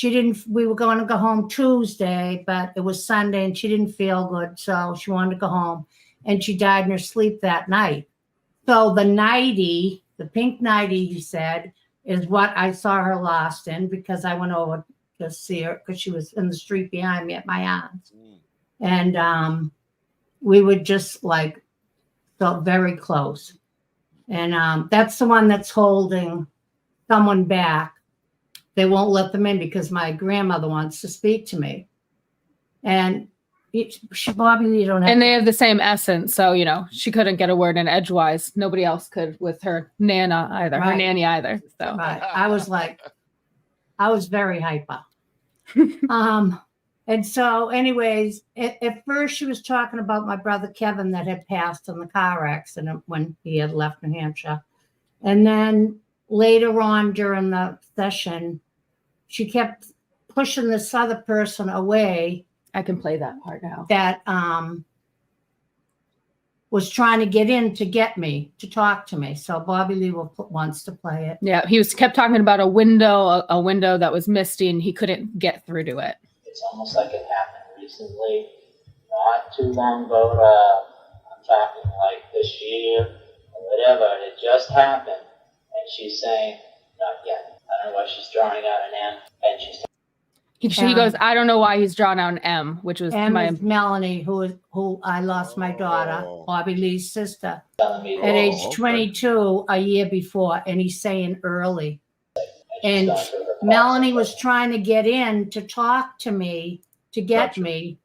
And we were going to go home Tuesday, but it was Sunday and she didn't feel good. So she wanted to go home, and she died in her sleep that night. So the nightie, the pink nightie, he said, is what I saw her lost in, because I went over to see her because she was in the street behind me at my aunt's. And we were just like, felt very close. And that's the one that's holding someone back. They won't let them in because my grandmother wants to speak to me. And Bobby, you don't have And they have the same essence. So, she couldn't get a word in edgewise. Nobody else could with her Nana either, her Right. nanny either. So Right. I was very hyper. And so anyways, at first she was talking about my brother Kevin that had passed in the car accident when he had left New Hampshire. And then later on during the session, she kept pushing this other person away I can play that part now. that was trying to get in to get me to talk to me. So Bobby Lee wants to play it. Yeah, he kept talking about a window that was misty, and he couldn't get through to it. It's almost like it happened recently, not too long ago at all. I'm talking like this year or whatever. It just happened, and she's saying, not yet. I don't know why she's drawing out an M, and she's He goes, I don't know why he's drawn out an M, which was And my. with Melanie, who I lost my daughter, Oh. Bobby Lee's sister, telling me at that age okay. 22, a year before, and he's saying early. she's And gone through her Melanie process. was trying to get in to talk to me, to get Gotcha. me,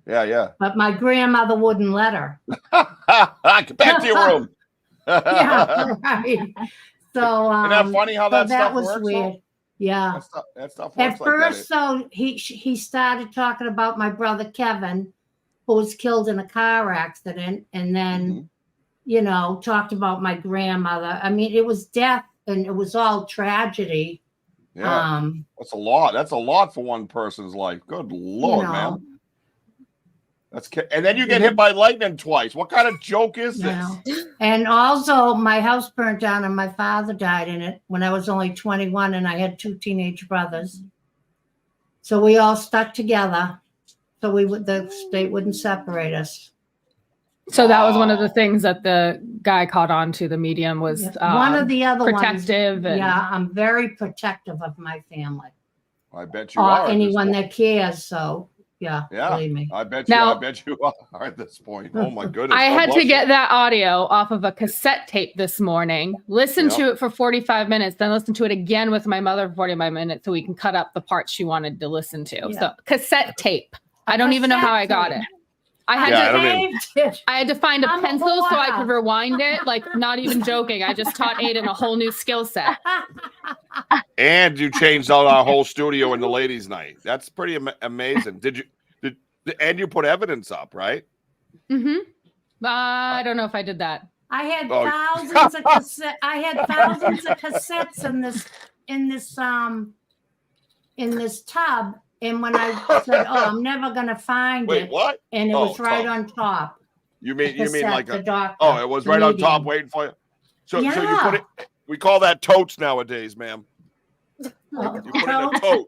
Yeah. but my grandmother wouldn't let her. Get back to your room. Yeah, right. So Isn't that funny how so that, that stuff was works? weird. Though? Yeah. That stuff works At like first, that. though, he started talking about my brother Kevin, who was killed in a car accident, and then, Mhm. talked about my grandmother. I mean, it was death, and it was all tragedy. Yeah, that's a lot. That's a lot for one person's life. Good Lord, man. And then you get hit by lightning twice. What kind of joke is this? And also, my house burnt down, and my father died in it when I was only 21, and I had 2 teenage brothers. So we all stuck together, so the state wouldn't separate us. So that was one of the things that the guy caught on to, the medium, was One of the other protective. ones. Yeah, I'm very protective of my family. I bet you Or are. at this anyone point. that cares. So yeah, Yeah. believe me. I bet Now- you are at this point. Oh my goodness. I God had to bless you. get that audio off of a cassette tape this morning, listen Yeah. to it for 45 minutes, then listen to it again with my mother for 45 minutes so we can cut up the parts she wanted to listen to. Yeah. So cassette tape. I don't even know how I got it. I had Yeah, I to don't even- saved it. I had to find a I'm a pencil so I whore. could rewind it. Like, not even joking. I just taught Aiden a whole new skill set. And you changed out our whole studio in the ladies' night. That's pretty amazing. Did and you put evidence up, right? I don't know if I did that. I had Oh. thousands of cassettes in this tub. And when I said, "Oh, I'm never gonna find Wait, it," what? and it Oh, was right tub. on top. You mean Cassette, like the a? doctor, Oh, it was the right on top, medium. waiting for you. So you Yeah. put it. We call that totes nowadays, ma'am. Oh, You put it in a totes? tote.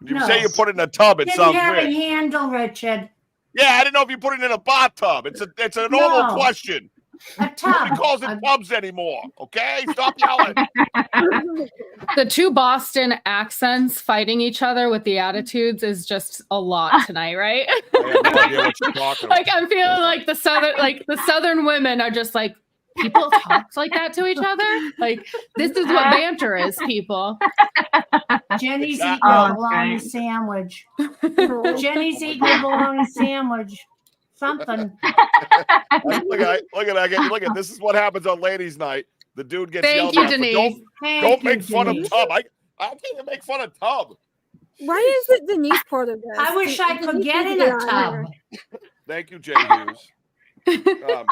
You No. say you put it in a tub. It Didn't sounds have weird. a handle, Richard. Yeah, I didn't know if you put it in a bathtub. It's a normal No. question. A Nobody tub. calls it tubs anymore. Okay, stop yelling. The two Boston accents fighting each other with the attitudes is just a lot tonight, right? I have no idea what you're talking about. Like, I'm feeling like the southern women are just like, people talk like that to each other. Like, this is what banter is, people. Jenny's Exactly. eating a Oh, bologna great. sandwich. Jenny's eating a bologna sandwich. Something. Look at this is what happens on ladies' night. The dude gets Thank yelled you, at. Denise. Don't Thank make you, fun Denise. of Tub. I can't even make fun of Tub. Why is it Denise part of this? I wish I could Denise get needs in to a on tub. here. Thank you, Jay Hughes. My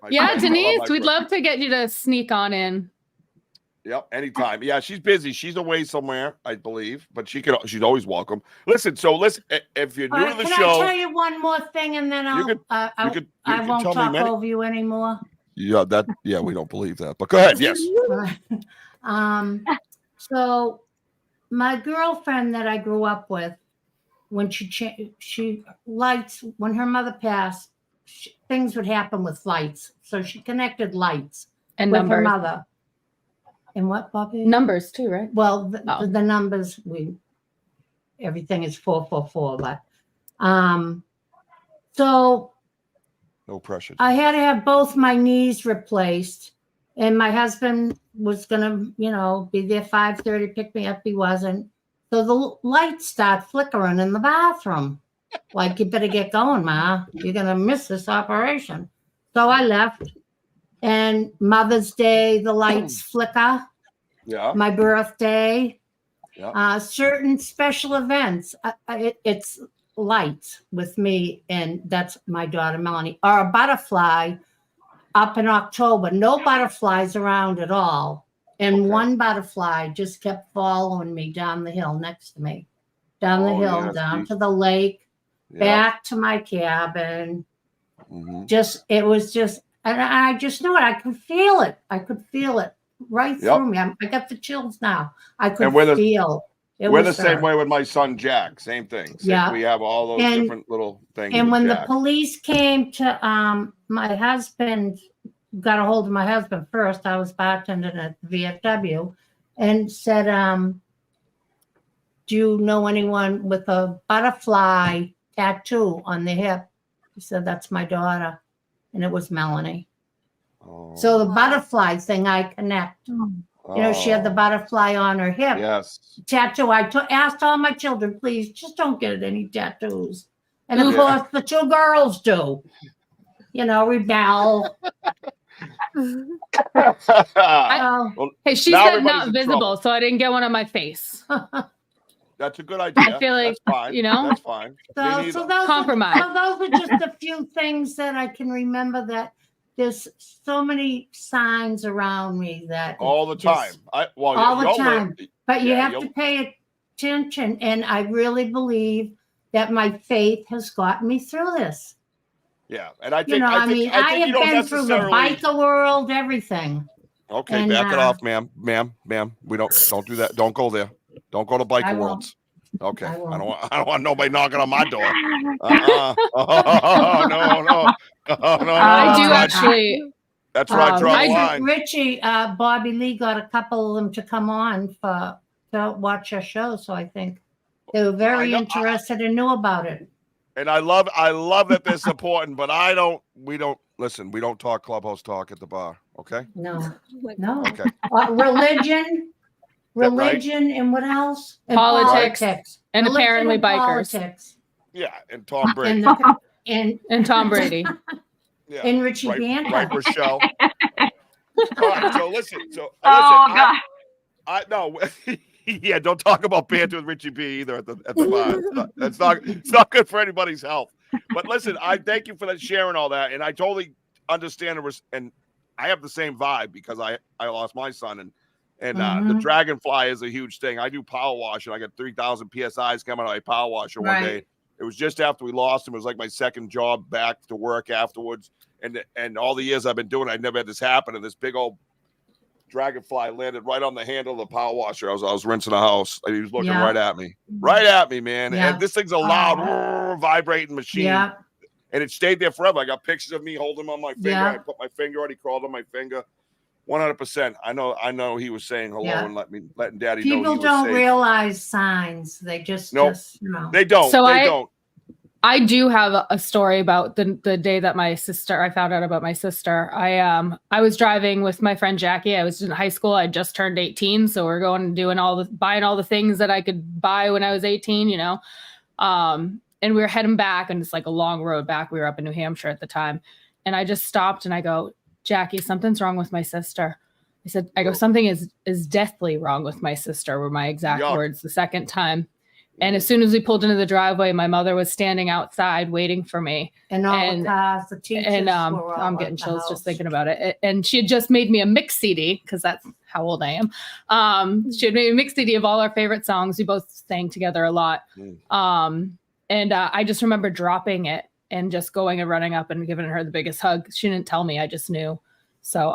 Yeah, friend, Denise, my we'd friend. love to get you to sneak on in. Yep, anytime. Yeah, she's busy. She's away somewhere, I believe, but she's always welcome. Listen, if you're new to the Can show, I tell you one more thing, and then You could- I you won't tell me talk many- over you anymore. yeah, we don't believe that. But go ahead. Yes. So my girlfriend that I grew up with, when she lights, when her mother passed, things would happen with lights. So she connected lights And with her numbers. mother. And what, Bobby? Numbers too, right? Well, Oh. the numbers, everything is 444, but so No pressure. I had to have both my knees replaced, and my husband was gonna, be there 5:30, pick me up. He wasn't. So the lights start flickering in the bathroom. Like, you better get going, Ma. You're gonna miss this operation. So I left, and Mother's Day, the lights flicker. Yeah. My birthday, Yeah. certain special events. It's lights with me, and that's my daughter Melanie. Or a butterfly up in October. No butterflies around at all, and Okay. one butterfly just kept following me down the hill next to me, down the Oh, hill, yes, down geez. to the lake, Yeah. back to my cabin. Mhm. It was just, and I just knew it. I could feel it. I could feel it right Yep. through me. I got the chills now. I could And we're the- feel it. We're the was same her. way with my son Jack. Same thing. Yeah. We have all those And- different little things. And with when Jack. the police came to my husband, got a hold of my husband first. I was bartending at the VFW, and said, "Do you know anyone with a butterfly tattoo on their hip?" He said, "That's my daughter," and it was Melanie. Oh. So the butterfly thing, I connect. She had the Oh. butterfly on her hip. Yes. Tattoo. I asked all my children, please, just don't get any tattoos. And of Yeah. course, the two girls do. Rebel. Oh, Hey, she Now said everybody's not in visible, trouble. so I didn't get one on my face. That's a good idea. I feel like, that's fine. that's fine. Me so neither. those Compromise. Those are just a few things that I can remember, that there's so many signs around me that all the time. just- All the time. But you Yeah, have you'll- to pay attention, and I really believe that my faith has gotten me through this. Yeah, and I think I I think have you don't been through the necessarily. biker world, everything. Okay, and, back it uh, off, ma'am. We don't do that. Don't go there. Don't go to I biker won't. worlds. Okay, I I won't. don't want nobody knocking on my door. Oh, no. Oh, no. I do That's actually. That's right. Draw the I- line. Richie, Bobby Lee got a couple of them to come on to watch our show, so I think they were very know. interested and knew about it. And I love that they're supporting, but we don't talk clubhouse talk at the bar. Okay. No, Oh my no. Okay. Religion, That right? and what else? And Politics. And Religion apparently and bikers. Politics. Yeah, and Tom Brady. And And Tom Brady. Yeah. And Richie Banter. Right, Rochelle. All right, so listen. Oh God. I no, yeah, don't talk about banter with Richie B either at the bar. It's not good for anybody's health. But listen, I thank you for that sharing all that, and I totally understand and I have the same vibe because I lost my son, and the dragonfly is a huge thing. I do power wash, and I got 3,000 psi's coming out of my power washer one day. It was just after we lost him. It was like my second job back to work afterwards, and all the years I've been doing it, I never had this happen, and this big old dragonfly landed right on the handle of the power washer. I was rinsing the house. He was looking right at me, man. Yeah. And this thing's a loud, vibrating machine. Yeah. And it stayed there forever. I got pictures of me holding him on my finger. Yeah. I put my finger on. He crawled on my finger. 100%. I know. He was saying hello and letting Daddy know. People don't realize signs. They just They don't. So they don't. I do have a story about the day that I found out about my sister. I was driving with my friend Jackie. I was in high school. I just turned 18. So we're going and buying all the things that I could buy when I was 18, and we were heading back, and it's like a long road back. We were up in New Hampshire at the time. And I just stopped and I go, Jackie, something's wrong with my sister. I go, something is deathly wrong with my sister, were my exact words the second time. And as soon as we pulled into the driveway, my mother was standing outside waiting for me. And all the cars, the teachers were all I'm getting chills house. just thinking about it. And she had just made me a mix CD, because that's how old I am. She had made a mix CD of all our favorite songs. We both sang together a lot. And I just remember dropping it and just going and running up and giving her the biggest hug. She didn't tell me. I just knew. So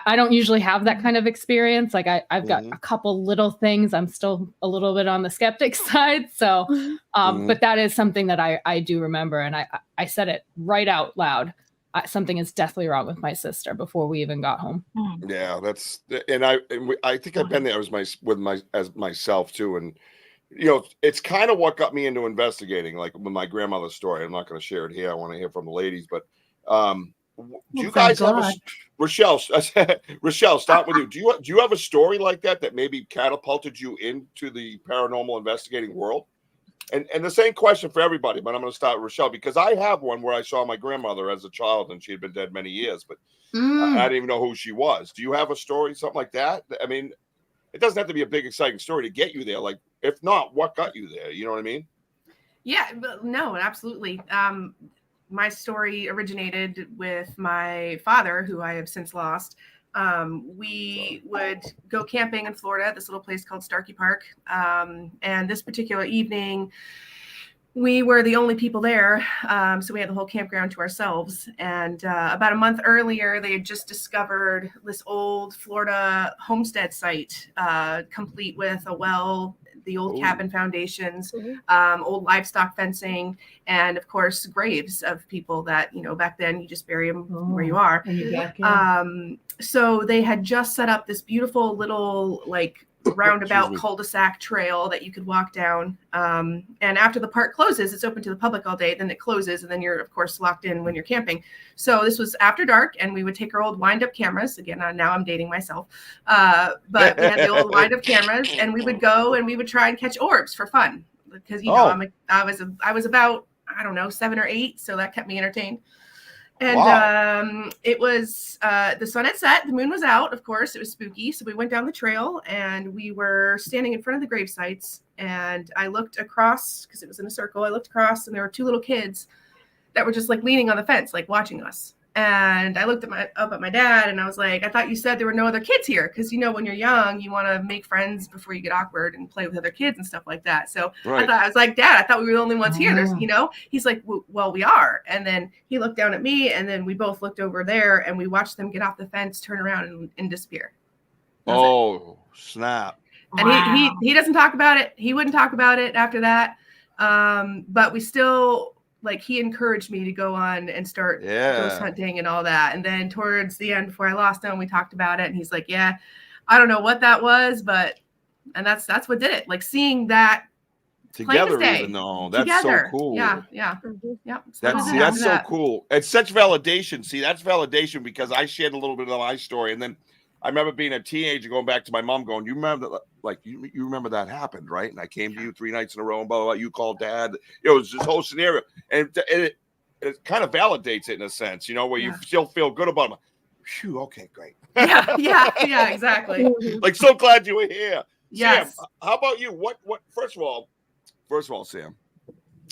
I don't usually have that kind of experience. Like I've got a couple little things. I'm still a little bit on the skeptic side. So, but that is something that I do remember. And I said it right out loud. Something is definitely wrong with my sister before we even got home. Yeah, I think I've been there as myself too. And, it's kind of what got me into investigating, like with my grandmother's story. I'm not going to share it here. I want to hear from the ladies, but, do you guys have Rochelle, start with you. Do you have a story like that maybe catapulted you into the paranormal investigating world? And the same question for everybody, but I'm going to start with Rochelle, because I have one where I saw my grandmother as a child, and she had been dead many years, but I didn't even know who she was. Do you have a story, something like that? I mean, it doesn't have to be a big, exciting story to get you there. Like, if not, what got you there? You know what I mean? Yeah, no, absolutely. My story originated with my father, who I have since lost. We would go camping in Florida at this little place called Starkey Park. And this particular evening, we were the only people there. So we had the whole campground to ourselves. And about a month earlier, they had just discovered this old Florida homestead site, complete with a well, the old cabin foundations, old livestock fencing, and of course graves of people that, back then you just bury them where you are. So they had just set up this beautiful little roundabout cul-de-sac trail that you could walk down. And after the park closes, it's open to the public all day. Then it closes, and then you're of course locked in when you're camping. So this was after dark, and we would take our old wind-up cameras. Again, now I'm dating myself. But we had the old wind-up cameras, and we would go and we would try and catch orbs for fun, because I was about, I don't know, 7 or 8, so that kept me entertained. And it was the sun had set, the moon was out, of course, it was spooky. So we went down the trail, and we were standing in front of the grave sites, and I looked across, because it was in a circle. I looked across, and there were 2 little kids that were just leaning on the fence, watching us. And I looked up at my dad, and I was like, I thought you said there were no other kids here. Because, when you're young, you want to make friends before you get awkward and play with other kids and stuff like that. So I was like, Dad, I thought we were the only ones here. There's, he's like, well, we are. And then he looked down at me, and then we both looked over there, and we watched them get off the fence, turn around, and disappear. Snap. And he doesn't talk about it. He wouldn't talk about it after that. But we still... he encouraged me to go on and start ghost hunting and all that. And then towards the end, before I lost him, we talked about it. And he's like, yeah, I don't know what that was, and that's what did it. Seeing that together, even though that's so cool. Yeah. That's so cool. It's such validation. See, that's validation, because I shared a little bit of my story, and then I remember being a teenager, going back to my mom, going, "You remember that? Like, you remember that happened, right?" And I came to you 3 nights in a row, and blah blah blah. You called Dad. It was this whole scenario, and it kind of validates it in a sense, you know, where you still feel good about it. Phew, okay, great. Yeah, exactly. Like, so glad you were here. Yes. Sam, how about you? What? First of all, Sam,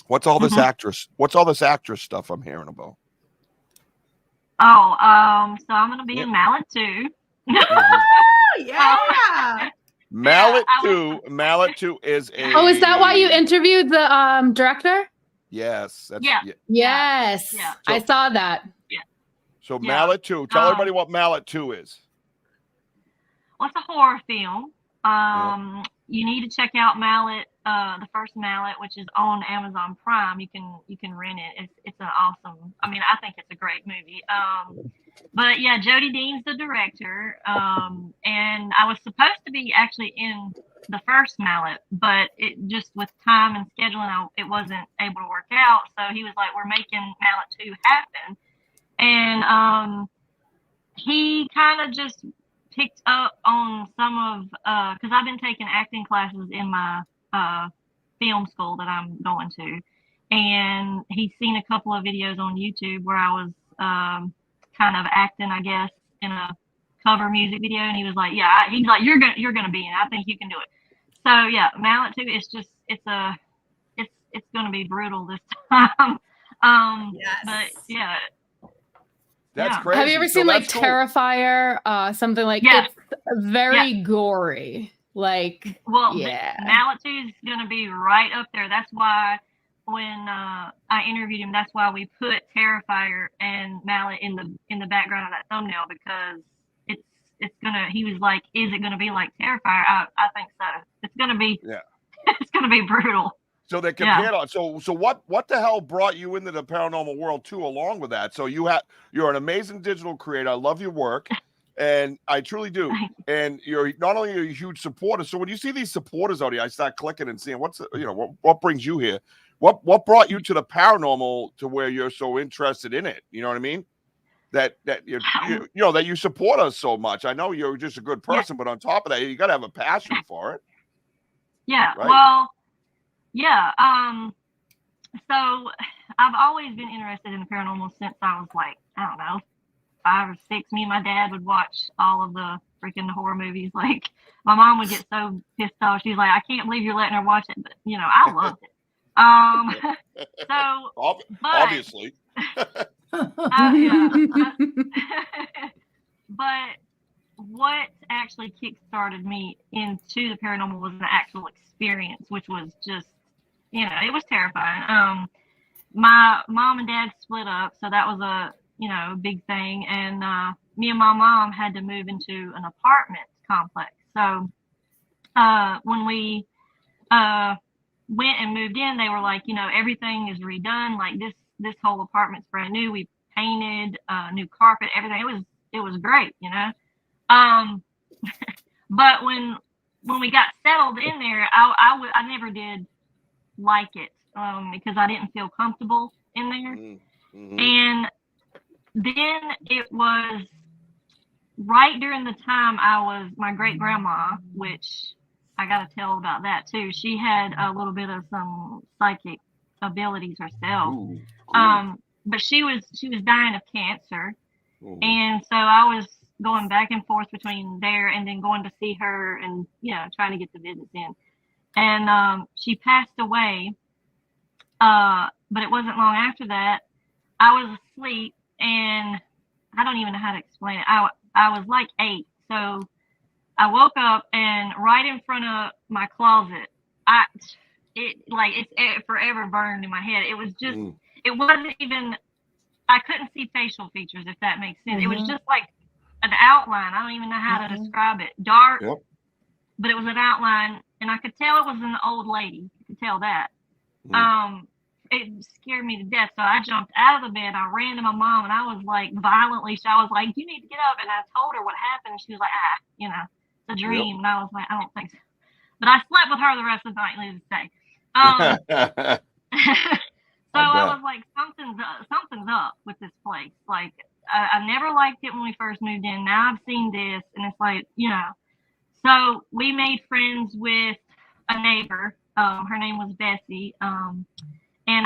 what's all this actress? What's all this actress stuff I'm hearing about? Oh, so I'm gonna be in Mallet too. Yeah. Mallet 2 is a. Oh, is that why you interviewed the director? Yes. That's, Yeah. Yes. Yeah. I saw that. So Mallet 2. Tell everybody what Mallet 2 is. Well, it's a horror film. You need to check out Mallet, the first Mallet, which is on Amazon Prime. You can rent it. It's an awesome. I mean, I think it's a great movie. But yeah, Jody Dean's the director. And I was supposed to be actually in the first Mallet, but it just with time and scheduling, it wasn't able to work out. So he was like, "We're making Mallet 2 happen," and he kind of just picked up on some of because I've been taking acting classes in my film school that I'm going to, and he's seen a couple of videos on YouTube where I was kind of acting, I guess, in a cover music video, and he was like, "Yeah," he's like, "You're gonna be in it. I think you can do it." So yeah, Mallet 2. It's gonna be brutal this time. But yeah. That's crazy. Have you ever seen like cool. Terrifier? Something like it's very gory. Like, Mallet 2 is gonna be right up there. That's why when I interviewed him, that's why we put Terrifier and Mallet in the background of that thumbnail, because it's gonna. He was like, "Is it gonna be like Terrifier?" I think so. It's gonna be. Yeah. It's gonna be brutal. So they compared on. So what the hell brought you into the paranormal world too? Along with that, so you're an amazing digital creator. I love your work, and I truly do. And you're not only a huge supporter. So when you see these supporters out here, I start clicking and seeing what brings you here. What brought you to the paranormal to where you're so interested in it? You know what I mean? That you that you support us so much. I know you're just a good person, but on top of that, you got to have a passion for it. Yeah. Right? Well. Yeah. So I've always been interested in the paranormal since I was like, I don't know, 5 or 6. Me and my dad would watch all of the freaking horror movies. Like, my mom would get so pissed off. She's like, "I can't believe you're letting her watch it," but I loved it. So obviously. But what actually kick-started me into the paranormal was an actual experience, which was just, it was terrifying. My mom and dad split up, so that was a big thing, and me and my mom had to move into an apartment complex. So when we went and moved in, they were like, everything is redone, like this whole apartment's brand new. We painted new carpet, everything. It was great, but when we got settled in there, I never did like it because I didn't feel comfortable in there. Mm-hmm. And then it was right during the time my great grandma, which I got to tell about that too. She had a little bit of some psychic abilities herself. Ooh, cool. But she was dying of cancer. Ooh. And so I was going back and forth between there and then going to see her and, trying to get the visits in. And she passed away. But it wasn't long after that. I was asleep, and I don't even know how to explain it. I was like 8. So I woke up, and right in front of my closet, it forever burned in my head. It was just, it wasn't even, I couldn't see facial features, if that makes sense. Mm-hmm. It was just like an outline. I don't even know how to describe it. Dark, but it was an outline, and I could tell it was an old lady. You could tell that. It scared me to death. So I jumped out of the bed. I ran to my mom, and I was like violently. So I was like, "You need to get up." And I told her what happened. And she was like, it's a dream. And I was like, "I don't think so." But I slept with her the rest of the night, needless to say. So I was like, something's up with this place. Like, I never liked it when we first moved in. Now I've seen this, and it's like, So we made friends with a neighbor. Her name was Bessie. And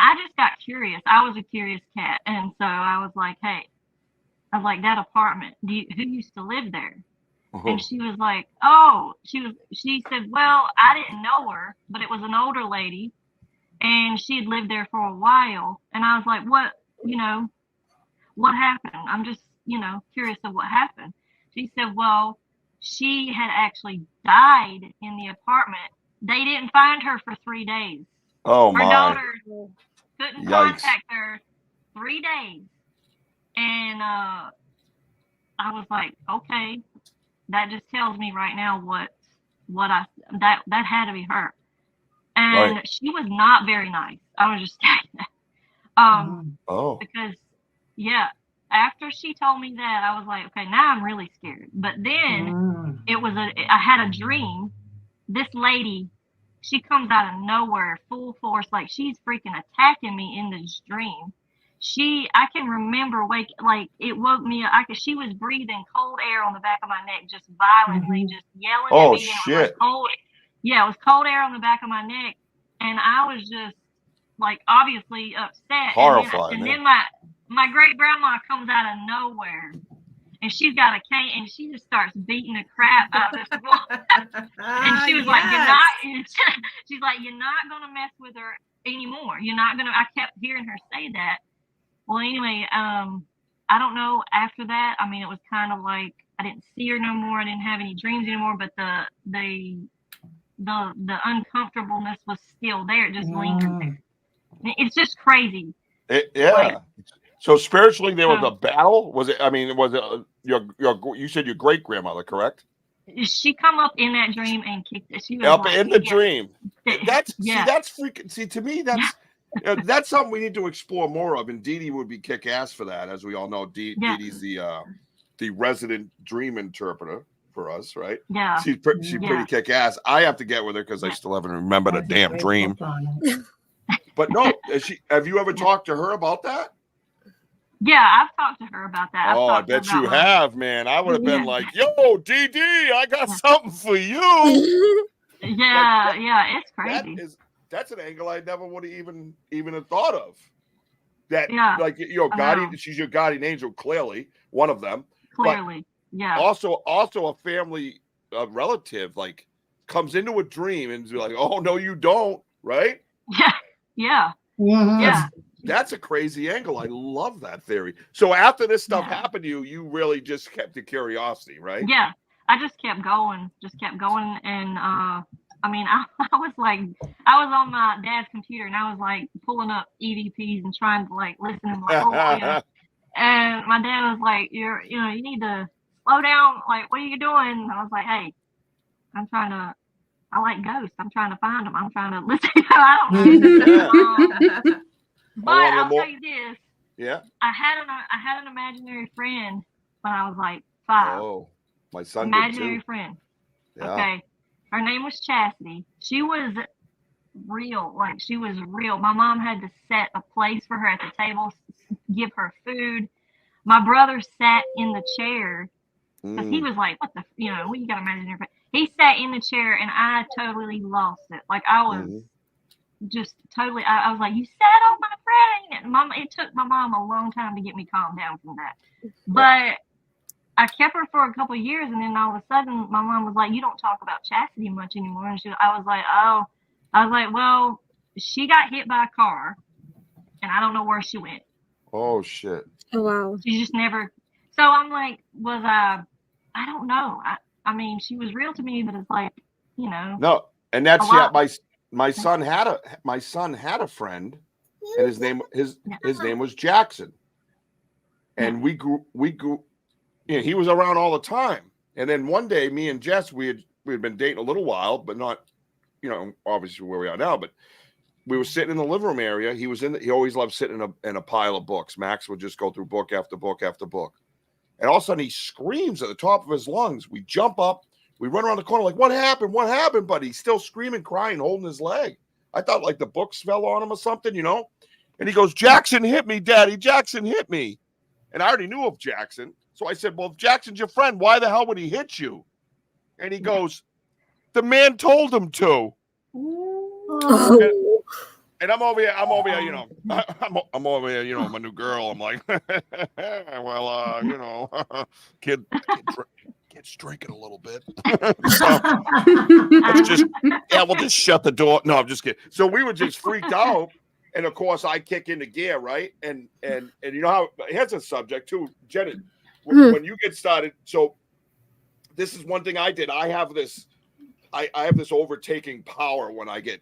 I just got curious. I was a curious cat, and so I was like, hey, that apartment. Who used to live there? And she was like, she said, well, I didn't know her, but it was an older lady, and she had lived there for a while. And I was like, what happened? I'm just, curious of what happened. She said, well, she had actually died in the apartment. They didn't find her for 3 days. Oh, her my. daughter couldn't Yikes. contact her 3 days. And I was like, okay, that just tells me right now that had to be her. And Right. she was not very nice. I was just saying that. Because, after she told me that, I was like, okay, now I'm really scared. But then I had a dream. This lady, she comes out of nowhere, full force, like she's freaking attacking me in this dream. I can remember it woke me up. She was breathing cold air on the back of my neck, just violently, just yelling at me. Shit. It was cold. Yeah, it was cold air on the back of my neck. And I was just obviously upset. Horrified. And then my great grandma comes out of nowhere, and she's got a cane, and she just starts beating the crap out of this woman. And she was like, she's like, you're not gonna mess with her anymore. You're not gonna. I kept hearing her say that. Well, anyway, I don't know. After that, I mean, it was kind of like I didn't see her no more. I didn't have any dreams anymore. But the uncomfortableness was still there. It just lingered there. It's just crazy. So spiritually, there was a battle. Was it? I mean, was it you said your great grandmother, correct? She come up in that dream and kicked it. She was up in the dream. That's freaking. See, to me, that's something we need to explore more of. And Dee Dee would be kick ass for that, as we all know. Dee Dee's the resident dream interpreter for us, right? Yeah, she's pretty kick ass. I have to get with her because I still haven't remembered a damn dream. But no, have you ever talked to her about that? Yeah, I've talked to her about that. I bet you have, man. I would have been like, yo, Dee Dee, I got something for you. It's crazy. That's an angle I never would have even have thought of. That guardian, she's your guardian angel, clearly, one of them. Clearly, but also a family relative comes into a dream and is like, oh no, you don't, right? Yeah. That's a crazy angle. I love that theory. So after this stuff happened to you, you really just kept the curiosity, right? Yeah, I just kept going, and I mean, I was on my dad's computer, and I was like pulling up EVPs and trying to listen and and my dad was like, you need to slow down. Like, what are you doing? And I was like, hey, I like ghosts. I'm trying to find them. I'm trying to listen. I don't know. But I'll tell you this. Yeah. I had an imaginary friend when I was like 5. Oh, my son imaginary did too. Friend. Yeah. Okay. Her name was Chastity. She was real. She was real. My mom had to set a place for her at the table, give her food. My brother sat in the chair because he was like, what you got imaginary friend? He sat in the chair, and I totally lost it. I was just totally, I was like, you sat on my friend. And it took my mom a long time to get me calmed down from that. But I kept her for a couple of years, and then all of a sudden, my mom was like, you don't talk about Chastity much anymore. And I was like, well, she got hit by a car, and I don't know where she went. Oh, shit. Oh, wow. She just never. So I'm like, I don't know. I mean, she was real to me, but it's like, No, and that's my son had a friend, and his name was Jackson, and we grew. He was around all the time, and then one day, me and Jess, we had been dating a little while, but not, obviously where we are now, but we were sitting in the living room area. He always loved sitting in a pile of books. Max would just go through book after book after book. And all of a sudden he screams at the top of his lungs. We jump up, we run around the corner like, what happened? What happened? But he's still screaming, crying, holding his leg. I thought the books fell on him or something, And he goes, Jackson hit me, Daddy. Jackson hit me. And I already knew of Jackson. So I said, well, if Jackson's your friend, why the hell would he hit you? And he goes, the man told him to. Oh. And I'm over here, you know, I'm over here, you know, my new girl. I'm like, well, you know, kid's drinking a little bit. So let's just, we'll just shut the door. No, I'm just kidding. So we were just freaked out. And of course I kick into gear, right? And you know how, here's a subject too, Jenny, when you get started. So this is one thing I did. I have this overtaking power when I get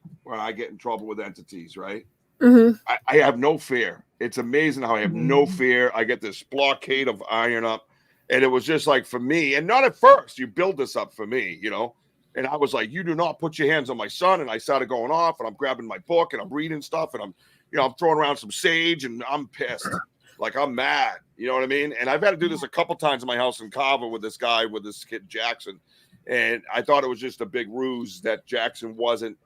in trouble with entities, right? I have no fear. It's amazing how I have no fear. I get this blockade of iron up. And it was just like, for me, and not at first, you build this up for me, you know? And I was like, you do not put your hands on my son. And I started going off, and I'm grabbing my book, and I'm reading stuff, and I'm throwing around some sage, and I'm pissed. Like, I'm mad. You know what I mean? And I've had to do this a couple times in my house in Carver with this kid, Jackson. And I thought it was just a big ruse that Jackson wasn't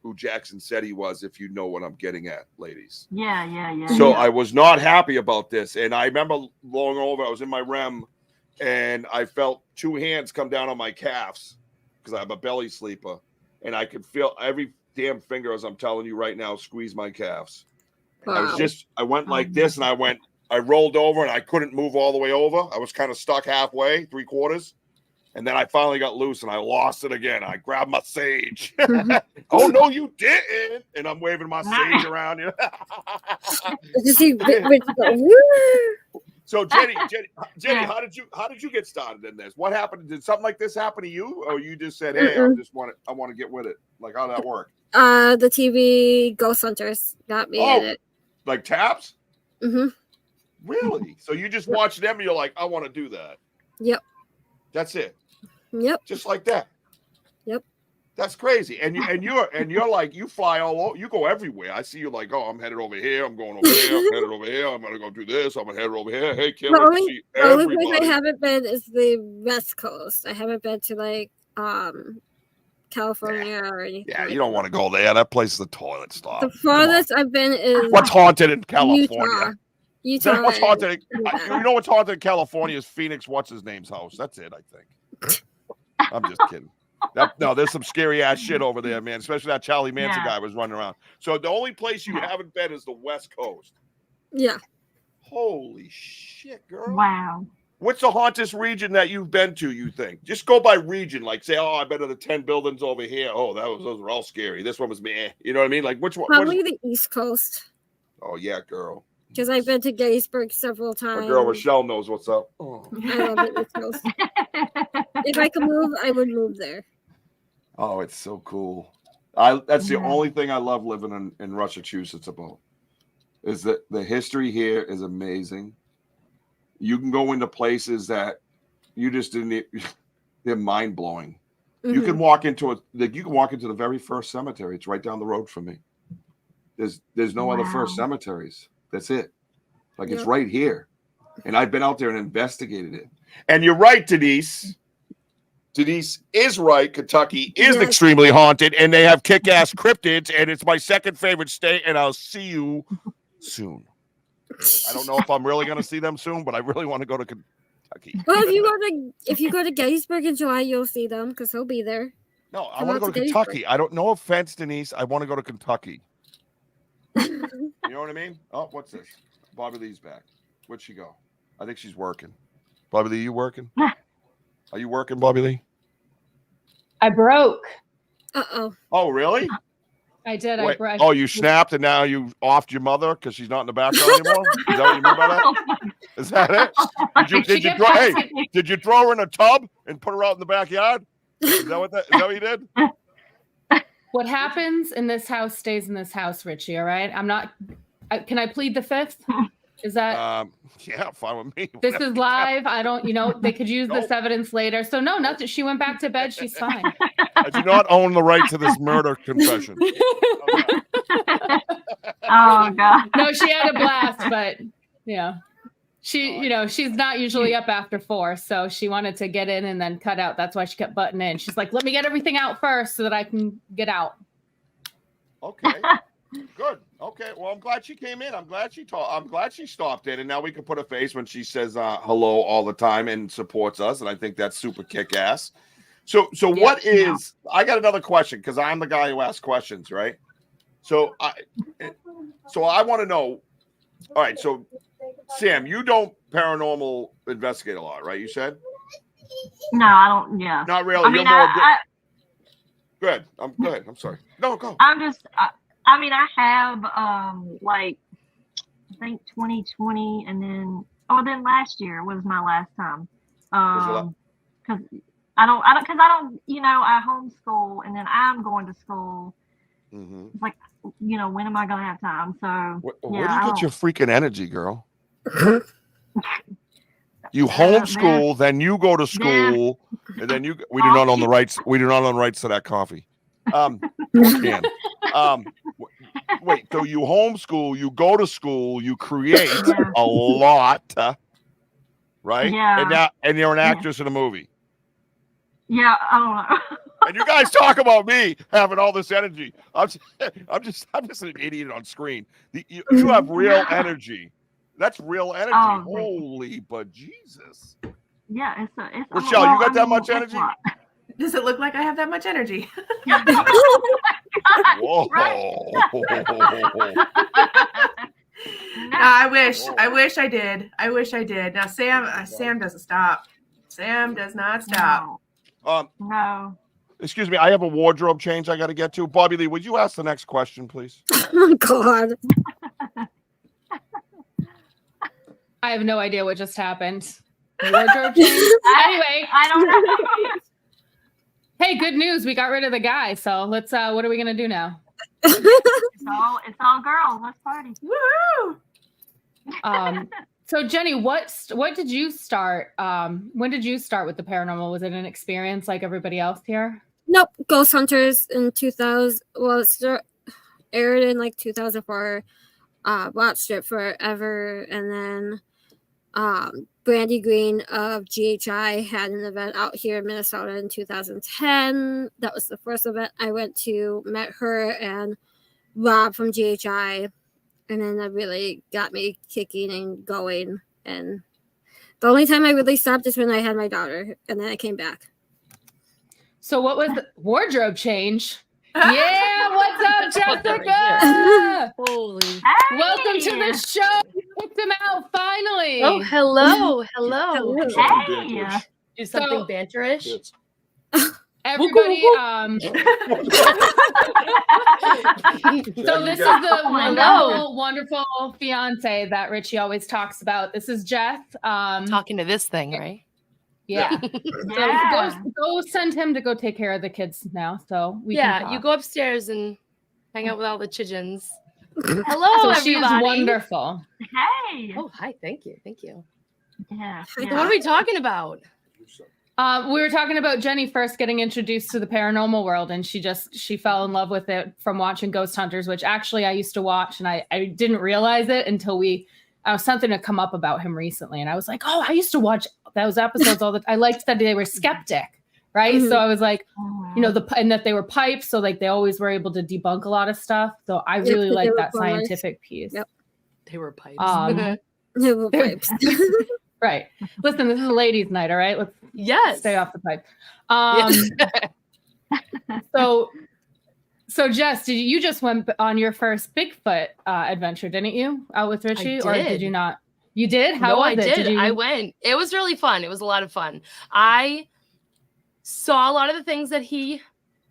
who Jackson said he was, if you know what I'm getting at, ladies. Yeah. So I was not happy about this. And I remember long over, I was in my REM, and I felt two hands come down on my calves because I'm a belly sleeper. And I could feel every damn finger, as I'm telling you right now, squeeze my calves. Wow. I went like this, and I rolled over, and I couldn't move all the way over. I was kind of stuck halfway, 3/4. And then I finally got loose, and I lost it again. I grabbed my sage. Oh, no, you didn't. And I'm waving my sage around. You know? So Jenny, how did you get started in this? What happened? Did something like this happen to you, or you just said, "Hey, I want to get with it"? Like, how did that work? The TV Ghost Hunters got me in it. Like taps? Really? So you just watch them, and you're like, "I want to do that." Yep. That's it. Yep. Just like that. Yep. That's crazy. And you're like, you fly all over, you go everywhere. I see you like, oh, I'm headed over here, I'm going over here, I'm headed over here, I'm gonna go do this, I'm gonna head over here. Hey, kid, the only place I haven't been is the West Coast. I haven't been to like California or anything. Yeah, you don't want to go there. That place is the toilet stop. The farthest I've been is what's haunted in California. Utah. What's haunted? You know what's haunted in California is Phoenix. What's his name's house? That's it, I think. I'm just kidding. No, there's some scary ass shit over there, man. Especially that Charlie Manson guy was running around. So the only place you haven't been is the West Coast. Yeah. Holy shit, girl. Wow. What's the hauntest region that you've been to, you think? Just go by region. Like, say, oh, I've been to the 10 buildings over here. Oh, those were all scary. This one was me. You know what I mean? Like, which one? Probably the East Coast. Oh, yeah, girl. Because I've been to Gettysburg several times. My girl Rochelle knows what's up. Oh. I love the East Coast. If I could move, I would move there. Oh, it's so cool. That's the only thing I love living in Massachusetts about. Is that the history here is amazing. You can go into places that you just didn't. They're mind blowing. You can walk into the very first cemetery. It's right down the road from me. There's no other first cemeteries. That's it. Like it's right here. And I've been out there and investigated it. And you're right, Denise. Denise is right. Kentucky is extremely haunted, and they have kick-ass cryptids, and it's my second favorite state, and I'll see you soon. I don't know if I'm really going to see them soon, but I really want to go to Kentucky. Well, if you go to Gettysburg in July, you'll see them because he'll be there. No, I want to go to Kentucky. I don't know. Offense, Denise. I want to go to Kentucky. You know what I mean? Oh, what's this? Bobby Lee's back. Where'd she go? I think she's working. Bobby Lee, you working? Are you working, Bobby Lee? I broke. Oh, really? I did. Wait, I oh, you snapped and now you offed your mother because she's not in the background anymore? Is that what you mean by that? Is that it? Did you throw her in a tub and put her out in the backyard? Is that what you did? What happens in this house stays in this house, Richie, all right? I'm not... can I plead the fifth? Is that... yeah, fine with me. This is live. I don't... they could use this evidence later. So no, nothing. She went back to bed. She's fine. I do not own the right to this murder confession. Oh, God. No, she had a blast, but, she's not usually up after 4, so she wanted to get in and then cut out. That's why she kept butting in. She's like, let me get everything out first so that I can get out. Okay. Good. Okay, well, I'm glad she came in. I'm glad she stopped in, and now we can put a face when she says hello all the time and supports us, and I think that's super kick-ass. So what is? I got another question because I'm the guy who asks questions, right? So I want to know. All right, so Sam, you don't paranormal investigate a lot, right? You said. No, I don't. Yeah. Not really. I mean, Good. I'm sorry. No, go. I'm just. I mean, I have like I think 2020, and then last year was my last time. Because I don't. I homeschool, and then I'm going to school. Mm-hmm. It's like, when am I gonna have time? So where do you get your freaking energy, girl? You homeschool, then you go to school, and then we do not own the rights. We do not own rights to that coffee. Wait, so you homeschool, you go to school, you create a lot, right? Yeah. And you're an actress in a movie. Yeah, I don't know. And you guys talk about me having all this energy. I'm just an idiot on screen. You have real energy. That's real energy. Oh, holy but Jesus. Yeah, it's Rochelle, you got that much energy? Does it look like I have that much energy? Whoa. I wish I did. Now Sam doesn't stop. Sam does not stop. No. Excuse me, I have a wardrobe change I got to get to. Bobby Lee, would you ask the next question, please? Oh God. I have no idea what just happened. Wardrobe change. Anyway, I don't know. Hey, good news. We got rid of the guy. So let's what are we gonna do now? It's all girls. Let's party. Woo! So Jenny, what did you start? When did you start with the paranormal? Was it an experience like everybody else here? Nope. Ghost Hunters in 2000. Well, it aired in like 2004. Watched it forever, and then Brandy Green of GHI had an event out here in Minnesota in 2010. That was the first event I went to. Met her and Rob from GHI, and then that really got me kicking and going. And the only time I really stopped is when I had my daughter, and then I came back. So what was the wardrobe change? Yeah, what's up, Jessica? Holy. Hey. Welcome to the show. You picked him out finally. Oh, hello. Hello. Hey. Do something banterish. Everybody, so this is the wonderful fiance that Richie always talks about. This is Jess. Talking to this thing, right? Yeah. Yeah. So go send him to go take care of the kids now. So we can talk. You go upstairs and hang out with all the childrens. Hello, so everybody. she's wonderful. Hey. Oh, hi. Thank you. Yeah. What are we talking about? We were talking about Jenny first getting introduced to the paranormal world, and she fell in love with it from watching Ghost Hunters, which actually I used to watch, and I didn't realize it until something had come up about him recently, and I was like, oh, I used to watch those episodes all the time. I liked that they were skeptic, right? Mm-hmm. So I was like, and that they were pipes, so like they always were able to debunk a lot of stuff. So I really like that scientific piece. Yep. They were pipes. They were pipes. Right. Listen, this is a ladies' night, all right? Let's stay off the pipe. So Jess, you just went on your first Bigfoot adventure, didn't you? Out with Richie, or did you not? You did? How was it? I did. I went. It was really fun. It was a lot of fun. I saw a lot of the things that he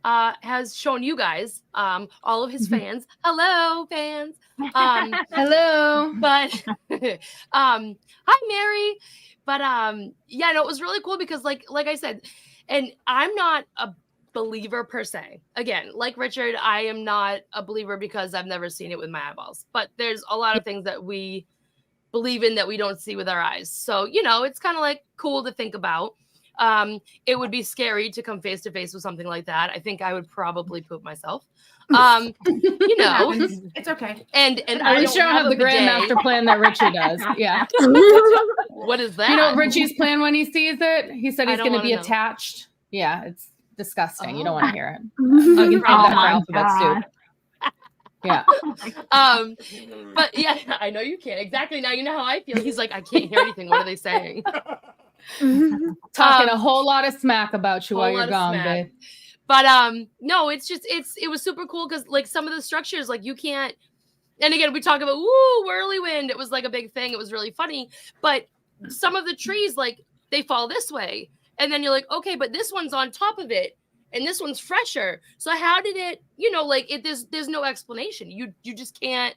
has shown you guys, all of his fans. Hello, fans. Hello. But hi, Mary. But it was really cool because like I said, and I'm not a believer per se. Again, like Richard, I am not a believer because I've never seen it with my eyeballs. But there's a lot of things that we believe in that we don't see with our eyes. So, it's kind of like cool to think about. It would be scary to come face to face with something like that. I think I would probably poop myself. It's okay. And at least you don't have the grand master plan that Richie does. Yeah. What is that? Richie's plan when he sees it, he said he's going to be attached. Yeah, it's disgusting. You don't want to hear it. You can save that for alphabet soup. Yeah. But yeah, I know you can't. Exactly. Now you know how I feel. He's like, I can't hear anything. What are they saying? Talking a whole lot of smack about you while whole you're lot of gone, smack. babe. But no, it was super cool because like some of the structures, like you can't. And again, we talk about whirlwind. It was like a big thing. It was really funny. But some of the trees, like they fall this way, and then you're like, okay, but this one's on top of it, and this one's fresher. So how did it? You know, like it. There's no explanation. You just can't.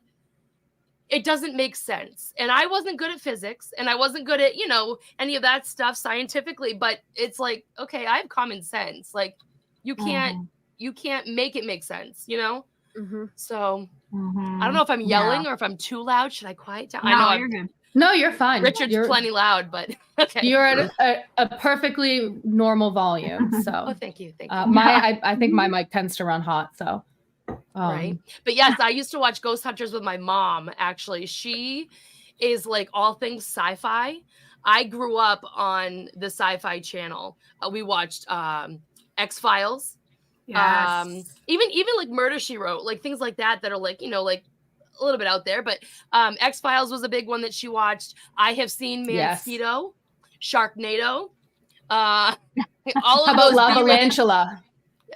It doesn't make sense. And I wasn't good at physics, and I wasn't good at any of that stuff scientifically. But it's like, okay, I have common sense. Like you can't make it make sense. So. I don't know if I'm yelling or if I'm too loud. Should I quiet down? No, I know you're good. No, you're fine. Richard's plenty loud, but okay. You're at a perfectly normal volume. So Oh, thank you. I think my mic tends to run hot. So right. But yes, I used to watch Ghost Hunters with my mom. Actually, she is like all things sci-fi. I grew up on the Sci-Fi Channel. We watched X-Files. Yes. Even like Murder, She Wrote, like things like that are like, like a little bit out there, but X-Files was a big one that she watched. I have seen Mosquito, Sharknado, all of How about those Lavalantula?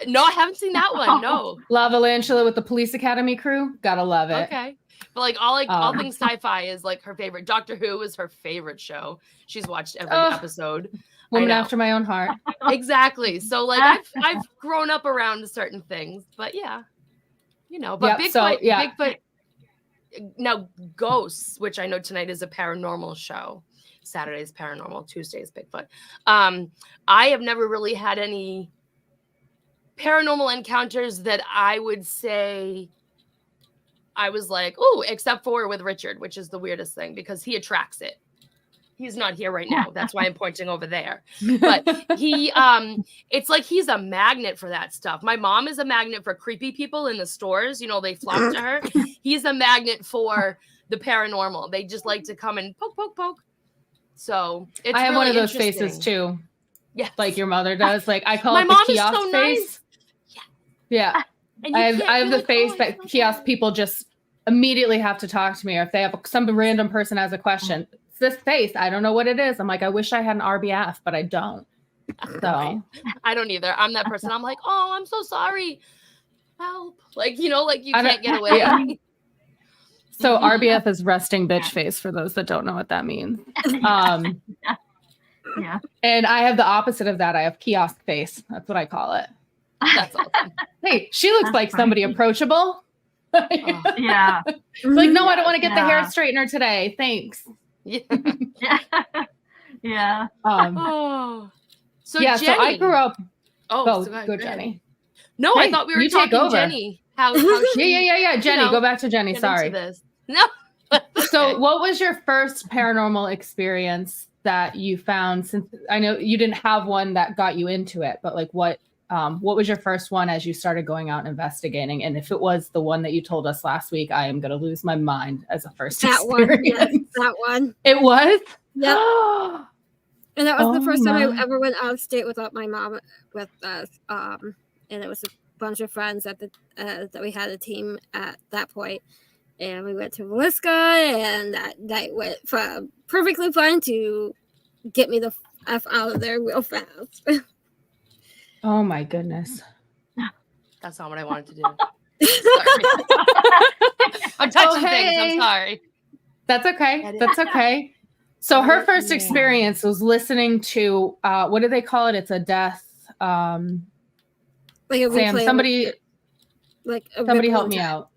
No, I haven't seen that one. No. Lavalantula with the Police Academy crew. Gotta love it. Okay. But like all things sci-fi is like her favorite. Doctor Who is her favorite show. She's watched every episode. Woman after my own heart. Exactly. So like I've grown up around certain things, but yeah, but Bigfoot. Now Ghosts, which I know tonight is a paranormal show. Saturday's paranormal, Tuesday's Bigfoot. I have never really had any paranormal encounters that I would say I was like, oh, except for with Richard, which is the weirdest thing because he attracts it. He's not here right now. That's why I'm pointing over there. But he, it's like he's a magnet for that stuff. My mom is a magnet for creepy people in the stores. They flock to her. He's a magnet for the paranormal. They just like to come and poke. So it's I have really one of those faces too. Yeah, like your mother does. Like I call my it mom the kiosk is so face. Nice. Yeah. And I have the like, face that kiosk people just immediately have to talk to me, or if they have some random person has a question. It's this face. I don't know what it is. I'm like, I wish I had an RBF, but I don't. So I don't either. I'm that person. I'm like, oh, I'm so sorry. Help. Like, like you can't get away. Yeah. So RBF is resting bitch face for those that don't know what that means. Yeah. And I have the opposite of that. I have kiosk face. That's what I call it. That's awesome. Hey, she looks like somebody approachable. Yeah. Like, no, I don't want to get the hair straightener today. Thanks. Yeah. Yeah. So yeah, Jenny. so I grew up. Oh, go Jenny. No, Hey, I thought we were you take talking over. Jenny. How she, Yeah. Jenny, go back to Jenny. get Sorry. into this. No. So what was your first paranormal experience that you found? Since I know you didn't have one that got you into it, but like what was your first one as you started going out and investigating? And if it was the one that you told us last week, I am going to lose my mind as a first experience. Yes, that one. It was? Yep. And that was the first time my. I ever went out of state without my mom with us. And it was a bunch of friends at that we had a team at that point. And we went to Villisca, and that night went from perfectly fine to get me the F out of there real fast. Oh my goodness. That's not what I wanted to do. Sorry. I'm touching things. I'm sorry. That's okay. That's okay. So her first experience was listening to what do they call it? It's a death. Like a Sam, replay, somebody help me time. out.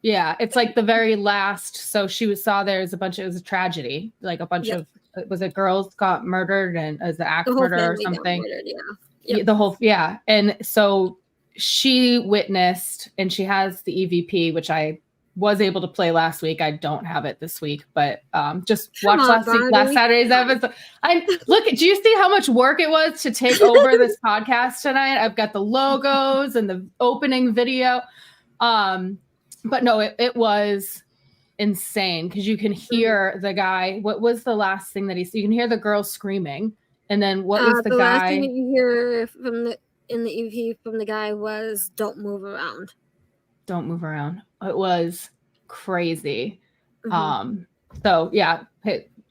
Yeah, it's like the very last. So she saw there's a bunch. It was a tragedy. Like a bunch of was it girls got murdered and as the axe murder or something. The whole and so she witnessed, and she has the EVP, which I was able to play last week. I don't have it this week, but just watch last Saturday's episode. Do you see how much work it was to take over this podcast tonight? I've got the logos and the opening video. But no, it was insane because you can hear the guy. What was the last thing that he said? You can hear the girl screaming. And then what was the guy? Last thing that you hear in the EP from the guy was "Don't move around." Don't move around. It was crazy. So yeah,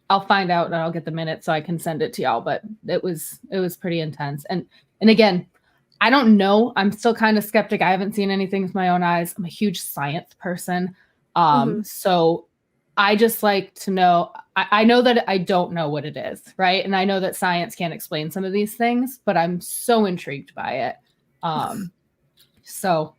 I'll find out and I'll get the minute so I can send it to y'all. But it was pretty intense. And again, I don't know. I'm still kind of skeptic. I haven't seen anything with my own eyes. I'm a huge science person. So I just like to know. I know that I don't know what it is, right? And I know that science can't explain some of these things, but I'm so intrigued by it. So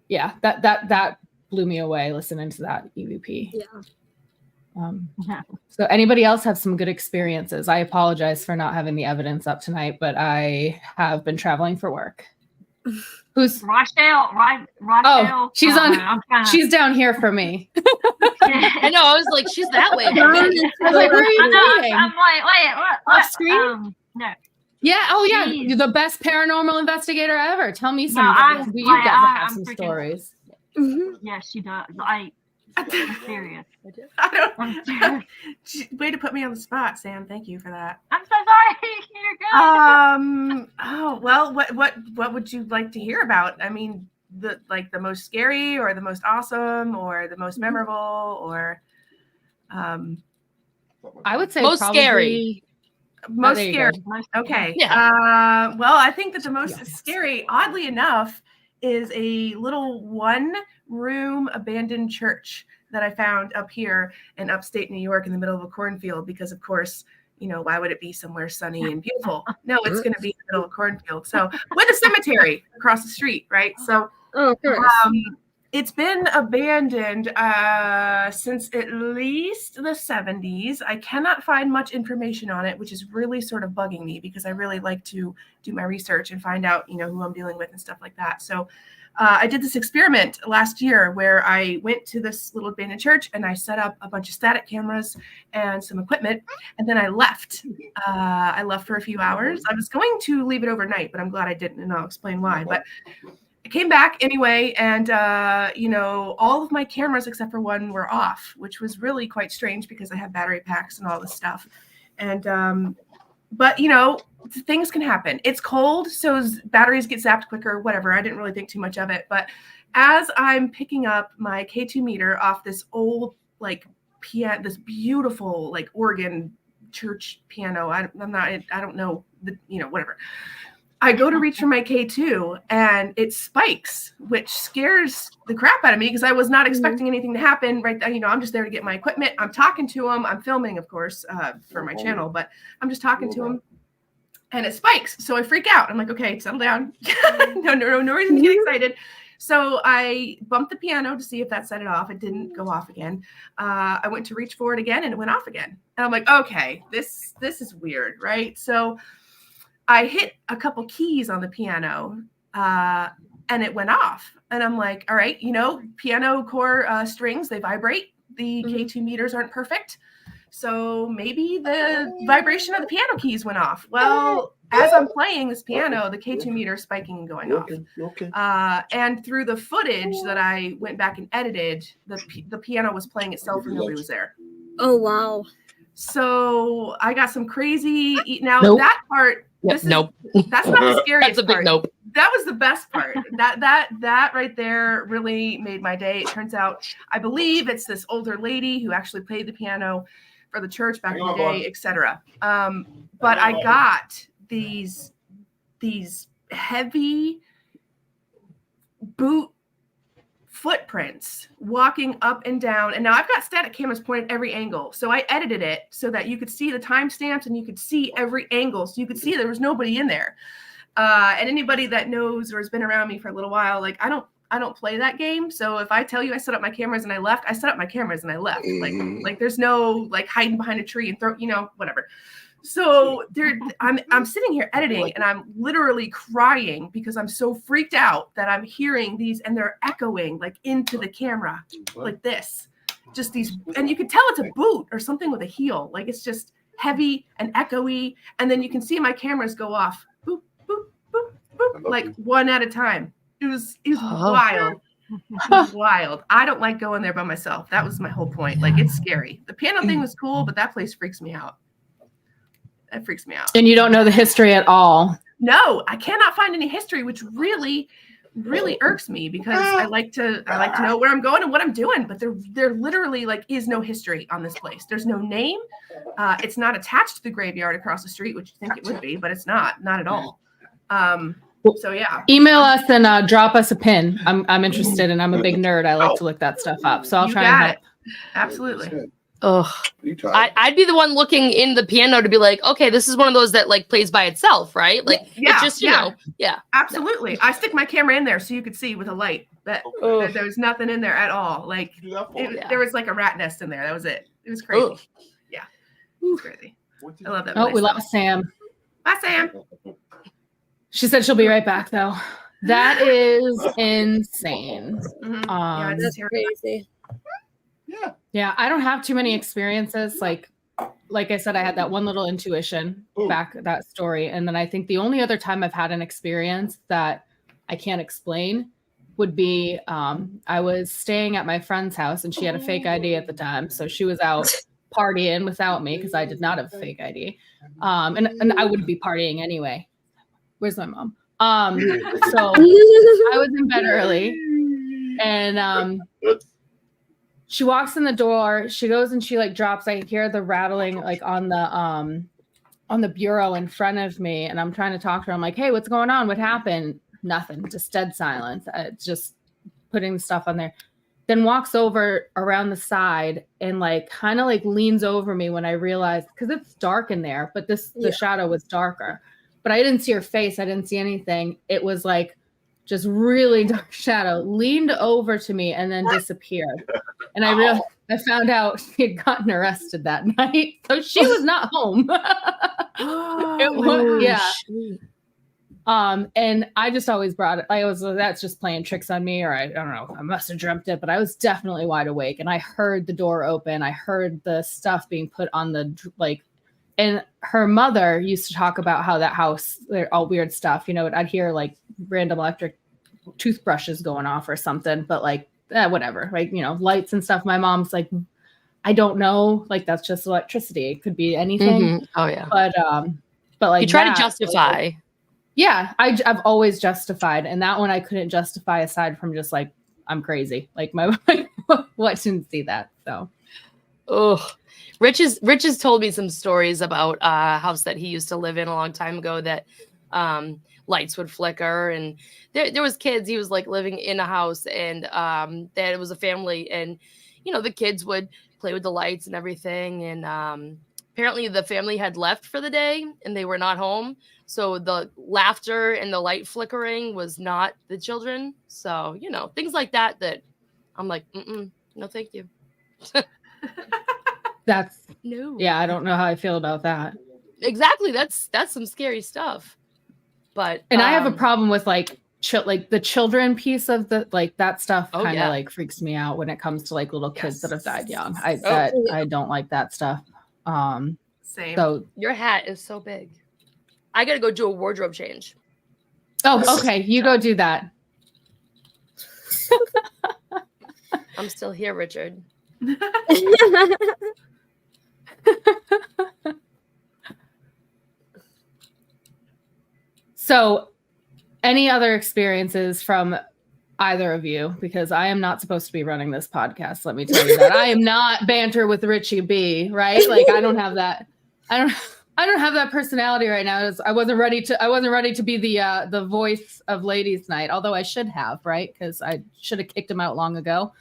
yeah, that blew me away listening to that EVP. Yeah. So anybody else have some good experiences? I apologize for not having the evidence up tonight, but I have been traveling for work. Who's Rochelle? Oh, she's on. She's down here for me. I know. I was like, she's that way. I was like, where are you meeting? I'm like, wait, what? Off screen? No. Yeah. Oh, yeah. Jeez. You're the best paranormal investigator ever. Tell me some. I'm You guys have I'm some freaking- stories. Yes, she does. I'm serious. I I'm don't. serious. Way to put me on the spot, Sam. Thank you for that. I'm so sorry. You're good. Oh well. What would you like to hear about? I mean, the most scary, or the most awesome, or the most memorable, or I would say Most probably, scary. most there you scary. go. Okay. Yeah. Well, I think that the most Yes. scary, oddly enough, is a little one-room abandoned church that I found up here in upstate New York in the middle of a cornfield, because of course, why would it be somewhere sunny and beautiful? No, it's going to be in the middle of a cornfield. So with a cemetery across the street, right? So of course. it's been abandoned since at least the 70s. I cannot find much information on it, which is really sort of bugging me, because I really like to do my research and find out, who I'm dealing with and stuff like that. So I did this experiment last year where I went to this little abandoned church and I set up a bunch of static cameras and some equipment, and then I left. I left for a few hours. I was going to leave it overnight, but I'm glad I didn't, and I'll explain why. But I came back anyway, and all of my cameras except for one were off, which was really quite strange because I have battery packs and all this stuff. And but things can happen. It's cold, so batteries get zapped quicker, whatever. I didn't really think too much of it. But as I'm picking up my K2 meter off this old piano, this beautiful organ church piano, I don't know, whatever. I go to reach for my K2 and it spikes, which scares the crap out of me because I was not expecting anything to happen right there. I'm just there to get my equipment. I'm talking to him. I'm filming, of course, for my channel, but I'm just talking to him and it spikes. So I freak out. I'm like, okay, settle down. no reason to get excited. So I bumped the piano to see if that set it off. It didn't go off again. I went to reach for it again and it went off again. And I'm like, okay, this is weird, right? So I hit a couple keys on the piano and it went off. And I'm like, all right, piano core strings, they vibrate. The K2 meters aren't perfect. So maybe the vibration of the piano keys went off. Well, as I'm playing this piano, the K2 meter is spiking and going off. Okay. And through the footage that I went back and edited, the piano was playing itself and nobody was there. Oh, wow. So I got some crazy. Now Nope. that part. Nope. That's not the scariest That's a big part. nope. That was the best part. That right there really made my day. It turns out, I believe it's this older lady who actually played the piano for the church back in the day, etc. But I got these heavy boot footprints walking up and down. And now I've got static cameras pointed every angle. So I edited it so that you could see the timestamps and you could see every angle. So you could see there was nobody in there. And anybody that knows or has been around me for a little while, I don't play that game. So if I tell you I set up my cameras and I left, I set up my cameras and I left. Like there's no hiding behind a tree and throw, whatever. So I'm sitting here editing and I'm literally crying because I'm so freaked out that I'm hearing these and they're echoing into the camera like this. Just these, and you can tell it's a boot or something with a heel. It's just heavy and echoey. And then you can see my cameras go off, boop, boop, boop, boop, one at a time. It was wild. It was wild. I don't like going there by myself. That was my whole point. It's scary. The piano thing was cool, but that place freaks me out. That freaks me out. And you don't know the history at all. No, I cannot find any history, which really really irks me because I like to know where I'm going and what I'm doing, but there literally like is no history on this place. There's no name. It's not attached to the graveyard across the street, which you think it would be, but it's not at all. So yeah. Email us and drop us a pin. I'm interested, and I'm a big nerd. I like to look that stuff up, so I'll try and help. Absolutely. Oh, I'd be the one looking in the piano to be like, okay, this is one of those that like plays by itself, right? Like, yeah, it's just, you know, absolutely. I stick my camera in there so you could see with a light that there was nothing in there at all. Like, there was like a rat nest in there. That was it. It was crazy. Ugh. Yeah, it was crazy. I love that. Oh, we lost Sam. Bye, Sam. She said she'll be right back, though. That is insane. Mm-hmm. Yeah, that's crazy. Yeah, I don't have too many experiences. Like I said, I had that one little intuition back that story. And then I think the only other time I've had an experience that I can't explain would be I was staying at my friend's house and she had a fake ID at the time. So she was out partying without me because I did not have a fake ID. And I wouldn't be partying anyway. Where's my mom? So I was in bed early and she walks in the door, she goes and she like drops, I hear the rattling like on the bureau in front of me. And I'm trying to talk to her. I'm like, hey, what's going on? What happened? Nothing, just dead silence. Just putting the stuff on there. Then walks over around the side and like kind of like leans over me when I realized, because it's dark in there, but the shadow was darker. But I didn't see her face. I didn't see anything. It was like just really dark shadow, leaned over to me and then disappeared. And I found out she had gotten arrested that night. So she was not home. And I just always brought it. That's just playing tricks on me, or I don't know. I must have dreamt it, but I was definitely wide awake and I heard the door open. I heard the stuff being put on the and her mother used to talk about how that house, all weird stuff, you know, I'd hear like random electric toothbrushes going off or something, but like, whatever, like, you know, lights and stuff. My mom's like, I don't know. Like, that's just electricity. It could be anything. Mm-hmm. Oh yeah. But like you try to justify. Like, yeah. I've always justified. And that one I couldn't justify aside from just like, I'm crazy. Like what didn't see that. So. Oh, Rich has told me some stories about a house that he used to live in a long time ago that lights would flicker, and there was kids. He was like living in a house, and that it was a family, and you know the kids would play with the lights and everything, and apparently the family had left for the day and they were not home, so the laughter and the light flickering was not the children. So you know things like that I'm like, no, thank you. Yeah, I don't know how I feel about that. Exactly. That's some scary stuff. But I have a problem with like the children piece of the like that stuff kind of like freaks me out when it comes to like little kids that have died young. I don't like that stuff. Same. So your hat is so big. I gotta go do a wardrobe change. Oh, okay. You go do that. I'm still here, Richard. So, any other experiences from either of you? Because I am not supposed to be running this podcast. Let me tell you that I am not Banter with Richie B. Right? Like I don't have that. I don't have that personality right now. I wasn't ready to be the voice of Ladies' Night. Although I should have, right? Because I should have kicked him out long ago.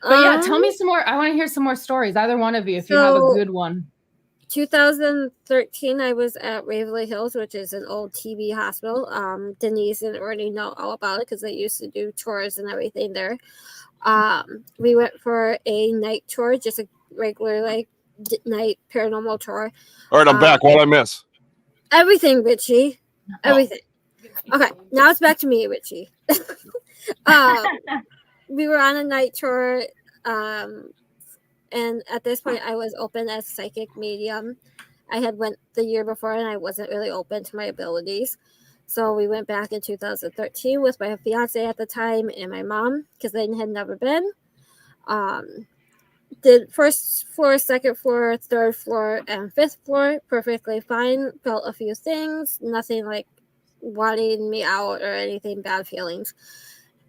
But yeah, tell me some more. I want to hear some more stories. Either one of you, if you have a good one. 2013, I was at Waverly Hills, which is an old TB hospital. Denise didn't already know all about it because they used to do tours and everything there. We went for a night tour, just a regular like night paranormal tour. All right, I'm back. What did I miss? Everything, Richie. Everything. Okay, now it's back to me, Richie. We were on a night tour, and at this point, I was open as psychic medium. I had went the year before, and I wasn't really open to my abilities. So we went back in 2013 with my fiancée at the time and my mom, because they had never been. Did first floor, second floor, third floor, and fifth floor perfectly fine. Felt a few things, nothing like wanting me out or anything, bad feelings.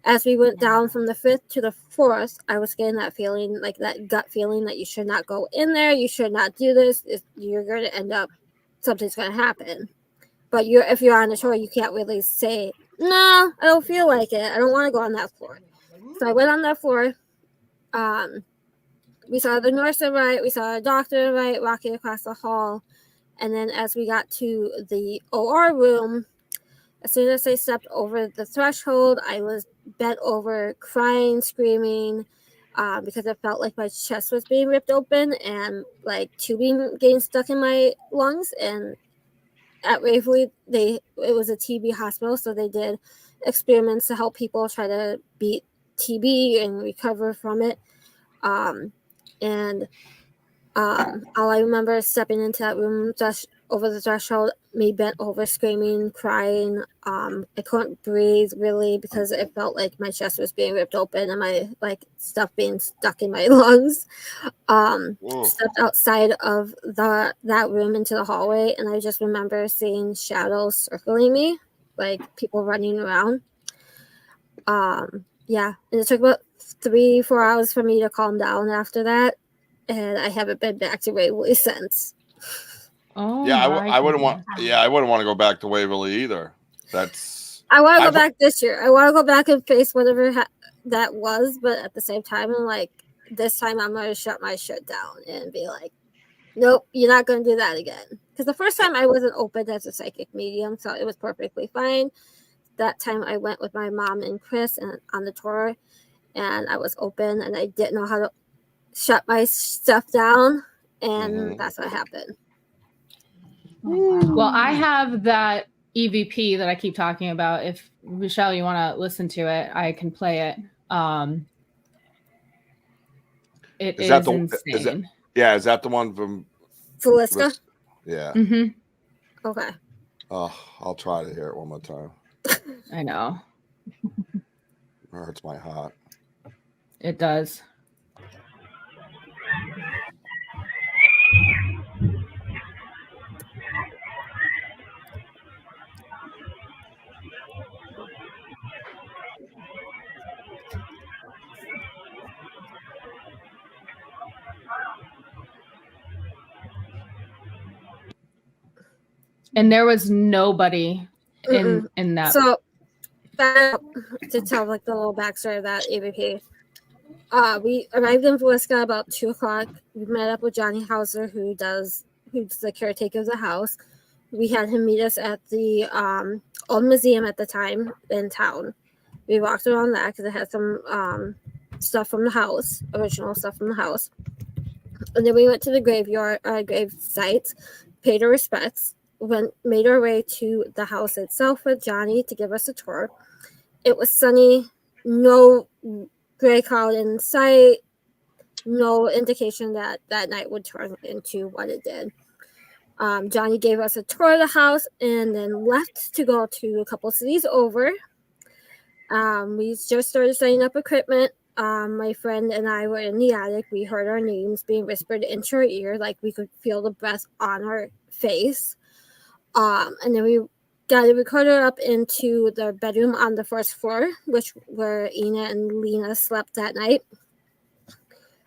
As we went down from the 5th to the 4th, I was getting that feeling, like that gut feeling that you should not go in there, you should not do this. You're going to end up, something's going to happen. But if you're on the shore, you can't really say, no, I don't feel like it. I don't want to go on that floor. So I went on that floor. We saw the nurse on the right. We saw a doctor on the right walking across the hall. And then as we got to the OR room, as soon as I stepped over the threshold, I was bent over, crying, screaming, because I felt like my chest was being ripped open and like tubing getting stuck in my lungs. And at Waverly, it was a TB hospital, so they did experiments to help people try to beat TB and recover from it. All I remember is stepping into that room, just over the threshold, me bent over, screaming, crying. I couldn't breathe really because it felt like my chest was being ripped open and my stuff being stuck in my lungs. Stepped outside of that room into the hallway, and I just remember seeing shadows circling me, like people running around. And it took about 3-4 hours for me to calm down after that, and I haven't been back to Waverly since. Oh yeah, I wouldn't want. Yeah, I wouldn't want to go back to Waverly either. I want to go back this year. I want to go back and face whatever that was, but at the same time, I'm like, this time I'm going to shut my shit down and be like, nope, you're not going to do that again. Because the first time I wasn't open as a psychic medium, so it was perfectly fine. That time I went with my mom and Chris on the tour, and I was open, and I didn't know how to shut my stuff down, and that's what happened. Well, I have that EVP that I keep talking about. If Michelle, you want to listen to it, I can play it. It is insane. Is that the one from Feliska? Yeah. Mm-hmm. Okay. Oh, I'll try to hear it one more time. I know. It hurts my heart. It does. And there was nobody in that. So, to tell like the little backstory of that EVP, we arrived in Feliska about 2:00. We met up with Johnny Hauser, who's the caretaker of the house. We had him meet us at the old museum at the time in town. We walked around that because it had some stuff from the house, original stuff from the house. And then we went to the grave site, paid our respects, made our way to the house itself with Johnny to give us a tour. It was sunny, no gray cloud in sight, no indication that that night would turn into what it did. Johnny gave us a tour of the house and then left to go to a couple cities over. We just started setting up equipment. My friend and I were in the attic. We heard our names being whispered into our ear, like we could feel the breath on our face. And then we got a recorder up into the bedroom on the first floor, where Ina and Lena slept that night.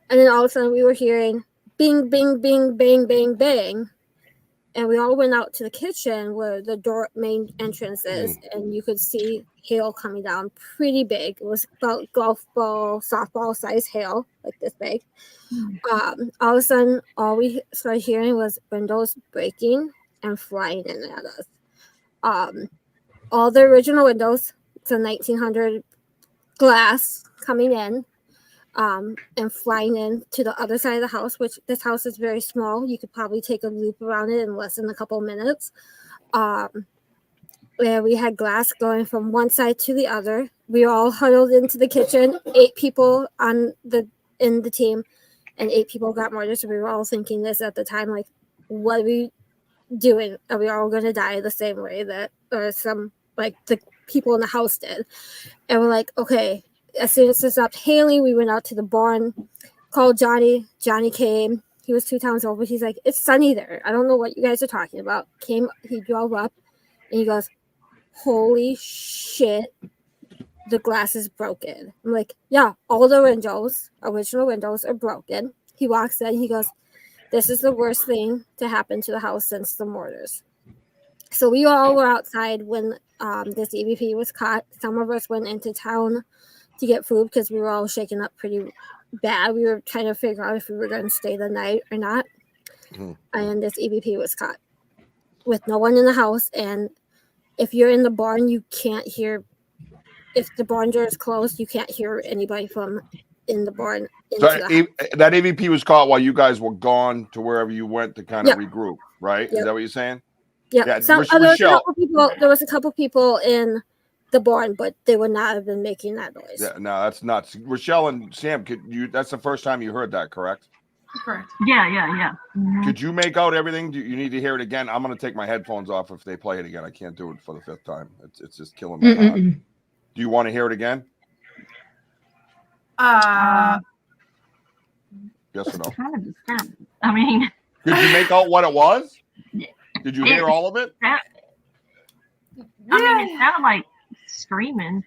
And then all of a sudden we were hearing bing, bing, bing, bang, bang, bang. And we all went out to the kitchen where the main entrance is, and you could see hail coming down pretty big. It was about golf ball, softball size hail, like this big. All of a sudden, all we started hearing was windows breaking and flying in at us. All the original windows, it's a 1900 glass coming in, and flying in to the other side of the house, which this house is very small. You could probably take a loop around it in less than a couple minutes. Where we had glass going from one side to the other. We all huddled into the kitchen, 8 people in the team, and 8 people got murdered. So we were all thinking this at the time, like, what are we doing? Are we all going to die the same way that, or some, like, the people in the house did? And we're like, okay. As soon as it stopped hailing, we went out to the barn, called Johnny. Johnny came. He was 2 towns over. He's like, it's sunny there. I don't know what you guys are talking about. He drove up, and he goes, holy shit, the glass is broken. I'm like, yeah, all the windows, original windows, are broken. He walks in, he goes, this is the worst thing to happen to the house since the mortars. So we all were outside when this EVP was caught. Some of us went into town to get food because we were all shaken up pretty bad. We were trying to figure out if we were going to stay the night or not. And this EVP was caught with no one in the house. And if you're in the barn, you can't hear. If the barn door is closed, you can't hear anybody from in the barn. So that EVP was caught while you guys were gone to wherever you went to kind of regroup, right? Is that what you're saying? Yeah. There was a couple people in the barn, but they would not have been making that noise. Yeah, no, that's nuts. Rochelle and Sam, that's the first time you heard that, correct? Correct. Yeah. Mm-hmm. Could you make out everything? Do you need to hear it again? I'm going to take my headphones off if they play it again. I can't do it for the 5th time. It's just killing my heart. Do you want to hear it again? Yes or no? Kind of disturbing. I mean, could you make out what it was? Did you hear all of it? I mean, it sounded like screaming.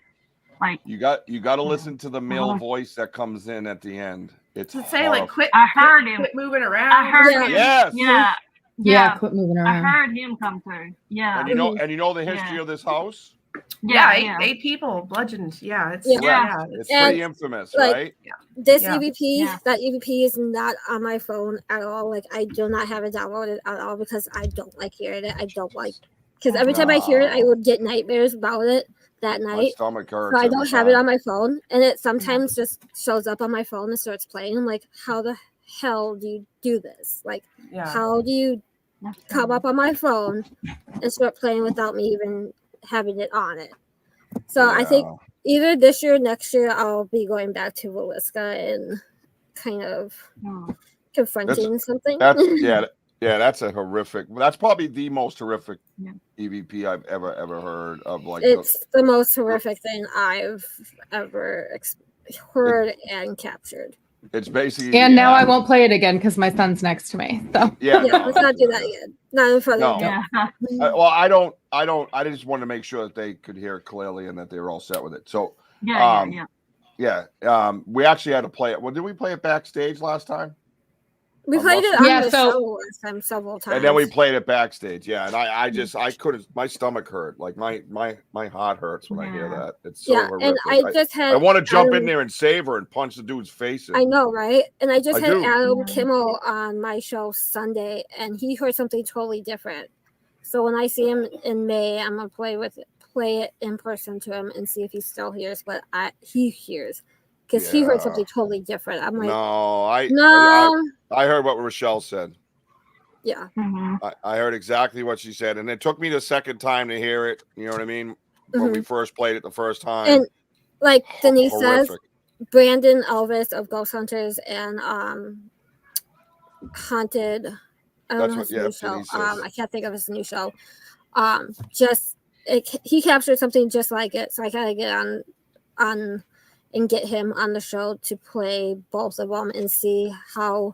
Like you got to listen to the male voice that comes in at the end. It's to say like quit. I heard him. Quit moving around. I heard him. Yes. Yeah. Quit moving around. I heard him come through. Yeah. And you know the history of this house. Yeah, eight people bludgeoned. Yeah, it's pretty infamous, right? This EVP, that EVP is not on my phone at all. Like I do not have it downloaded at all because I don't like hearing it. I don't like because every time I hear it, I would get nightmares about it that night. My stomach hurts. So I don't have it on my phone, and it sometimes just shows up on my phone and starts playing. I'm like, how the hell do you do this? Like, how do you come up on my phone and start playing without me even having it on it? So I think either this year or next year I'll be going back to Waliska and kind of confronting something. That's a horrific. That's probably the most horrific EVP I've ever heard of. Like it's the most horrific thing I've ever heard and captured. It's basically. And now I won't play it again because my son's next to me. So let's not do that again. Not in front of him. I don't. I just wanted to make sure that they could hear it clearly and that they were all set with it. So we actually had to play it. Well, did we play it backstage last time? We played it on the show last time several times. And then we played it backstage. Yeah, and I couldn't. My stomach hurt. Like my heart hurts when I hear that. It's so horrific. And I want to jump in there and save her and punch the dude's face in. I know, right? And I had Adam Kimmel on my show Sunday, and he heard something totally different. So when I see him in May, I'm gonna play it in person to him and see if he still hears what he hears. Because he heard something totally different. I'm like, I heard what Rochelle said. Yeah. I heard exactly what she said. And it took me the second time to hear it. You know what I mean? When we first played it the first time. And like Denise says, Brandon Elvis of Ghost Hunters and Haunted. I don't know his new show. I can't think of his new show. He captured something just like it. So I gotta get on and get him on the show to play both of them and see how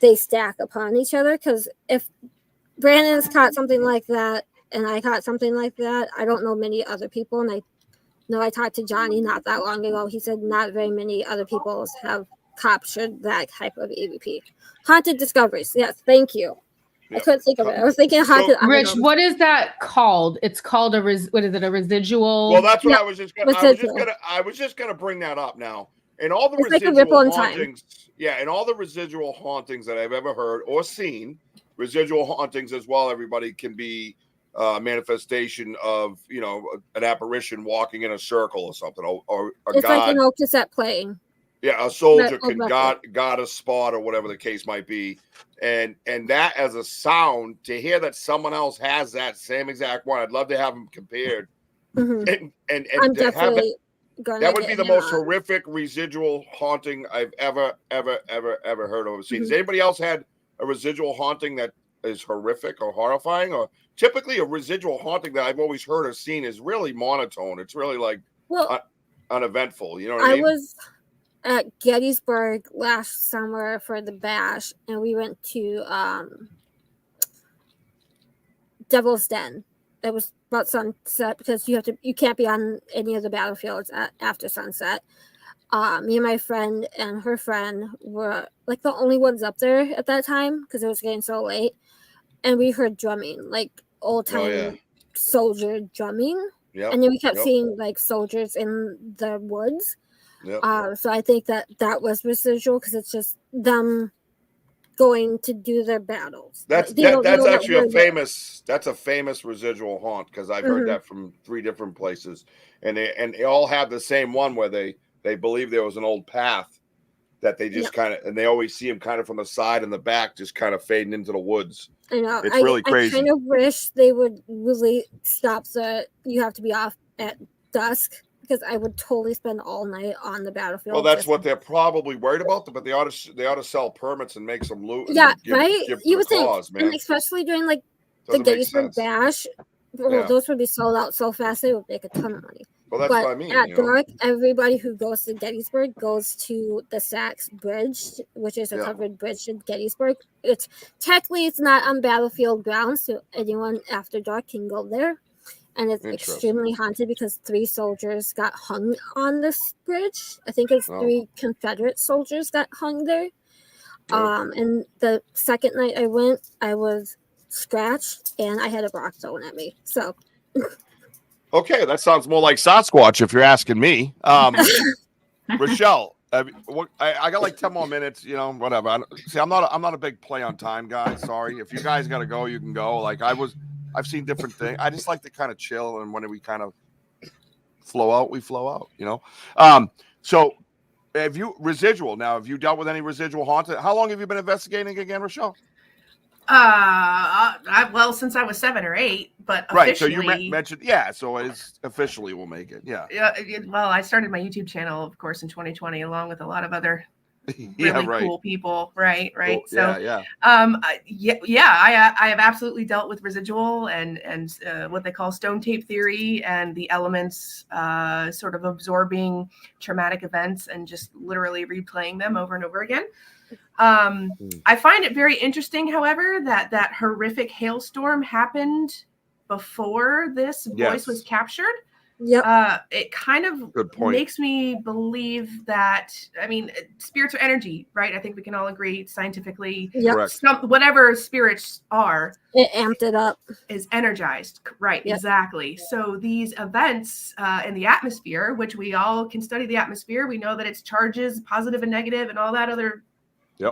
they stack upon each other. Because if Brandon's caught something like that and I caught something like that, I don't know many other people. And I talked to Johnny not that long ago. He said not very many other people have captured that type of EVP. Haunted Discoveries. Yes, thank you. I couldn't think of it. I was thinking haunted. Rich, what is that called? It's called what is it? A residual? Well, that's what I was just gonna bring that up now. And all the residual hauntings, and all the residual hauntings that I've ever heard or seen, residual hauntings as well. Everybody can be a manifestation of an apparition walking in a circle or something, or a it's god. Like an old cassette playing. Yeah, a soldier can got a spot or whatever the case might be, and that as a sound to hear that someone else has that same exact one. I'd love to have them compared, and I'm definitely that would be the most horrific residual haunting I've ever heard of or seen. Has anybody else had a residual haunting that is horrific or horrifying? Or typically a residual haunting that I've always heard or seen is really monotone. It's really like uneventful. You know what I mean? was at Gettysburg last summer for the bash, and we went to Devil's Den, it was about sunset because you can't be on any of the battlefields after sunset. Me and my friend and her friend were like the only ones up there at that time because it was getting so late, and we heard drumming, like old time soldier drumming. Yep. And then we kept seeing like soldiers in the woods. Yep. So I think that was residual because it's just them going to do their battles. That's actually a famous residual haunt because I've heard that from 3 different places, and they all have the same one where they believe there was an old path that they just kind of, and they always see him kind of from the side and the back, just kind of fading into the woods. I know. It's really crazy. I kind of wish they would really stop you have to be off at dusk, because I would totally spend all night on the battlefield. Well, that's what they're probably worried about, but they ought to sell permits and make some loot. Yeah, give, right? Give You would think, man. and especially during like Doesn't the make Gettysburg sense. Bash, those would be sold out so fast they would make a ton of money. Well, that's but what I mean. At dark, everybody who goes to Gettysburg goes to the Sachs Bridge, which is a covered bridge in Gettysburg. It's not on battlefield grounds, so anyone after dark can go there. And it's extremely haunted because 3 soldiers got hung on this bridge. I think it's 3 Confederate soldiers got hung there. And the second night I went, I was scratched and I had a rock thrown at me. So. Okay, that sounds more like Sasquatch if you're asking me. Rochelle, I got like 10 more minutes, whatever. I'm not a big play on time guy. Sorry. If you guys got to go, you can go. Like I've seen different things. I just like to kind of chill, and when we kind of flow out, we flow out, So have you dealt with any residual haunted? How long have you been investigating again, Rochelle? Since I was 7 or 8, but officially, so you mentioned, so it's officially we'll make it. Well, I started my YouTube channel, of course, in 2020, along with a lot of other really cool people, right? Cool. So, I have absolutely dealt with residual and what they call stone tape theory and the elements sort of absorbing traumatic events and just literally replaying them over and over again. I find it very interesting, however, that horrific hailstorm happened before this voice was captured. Yep. It kind of makes me believe that, spirits are energy, right? I think we can all agree scientifically. Yep. Whatever spirits are, it amped it up. Is energized. Right. Yep. Exactly. So these events in the atmosphere, which we all can study the atmosphere, we know that it's charges, positive and negative, and all that other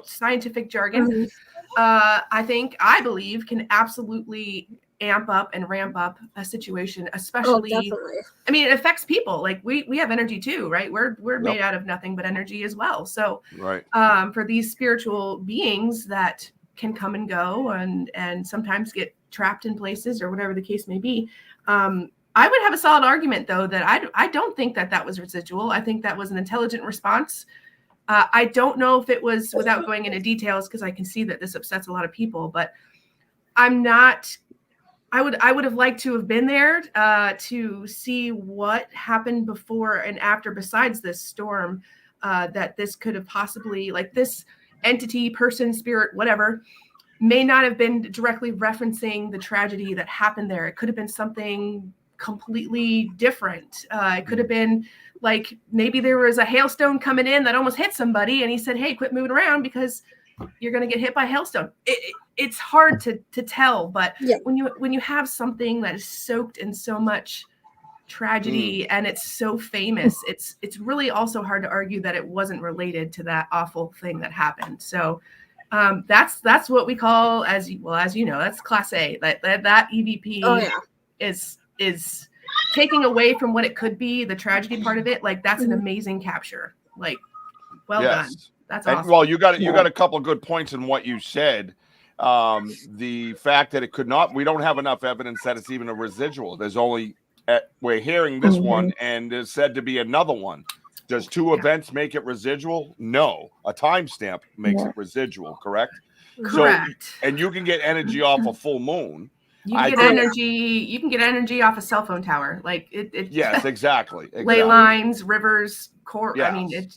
scientific jargon. I believe can absolutely amp up and ramp up a situation, especially it affects people. Like we have energy too, right? We're made out of nothing but energy as well. So for these spiritual beings that can come and go and sometimes get trapped in places or whatever the case may be, I would have a solid argument though that I don't think that was residual. I think that was an intelligent response. I don't know if it was, without going into details, because I can see that this upsets a lot of people, but I would have liked to have been there to see what happened before and after, besides this storm, that this could have possibly, like this entity, person, spirit, whatever, may not have been directly referencing the tragedy that happened there. It could have been something completely different. It could have been like maybe there was a hailstone coming in that almost hit somebody and he said, hey, quit moving around because you're going to get hit by a hailstone. It's hard to tell, but when you have something that is soaked in so much tragedy and it's so famous, it's really also hard to argue that it wasn't related to that awful thing that happened. So that's what we call, as you know, that's Class A. That EVP is taking away from what it could be, the tragedy part of it. Like that's an amazing capture. Like, well done. That's awesome. Well, you got a couple of good points in what you said. The fact that it could not, we don't have enough evidence that it's even a residual. There's only, we're hearing this one, and there's said to be another one. Does 2 events make it residual? No. A timestamp makes it residual, correct? Correct. So, and you can get energy off a full moon. You can get energy off a cell phone tower. Like it yes, exactly. Ley lines, rivers, core. Yes. I mean,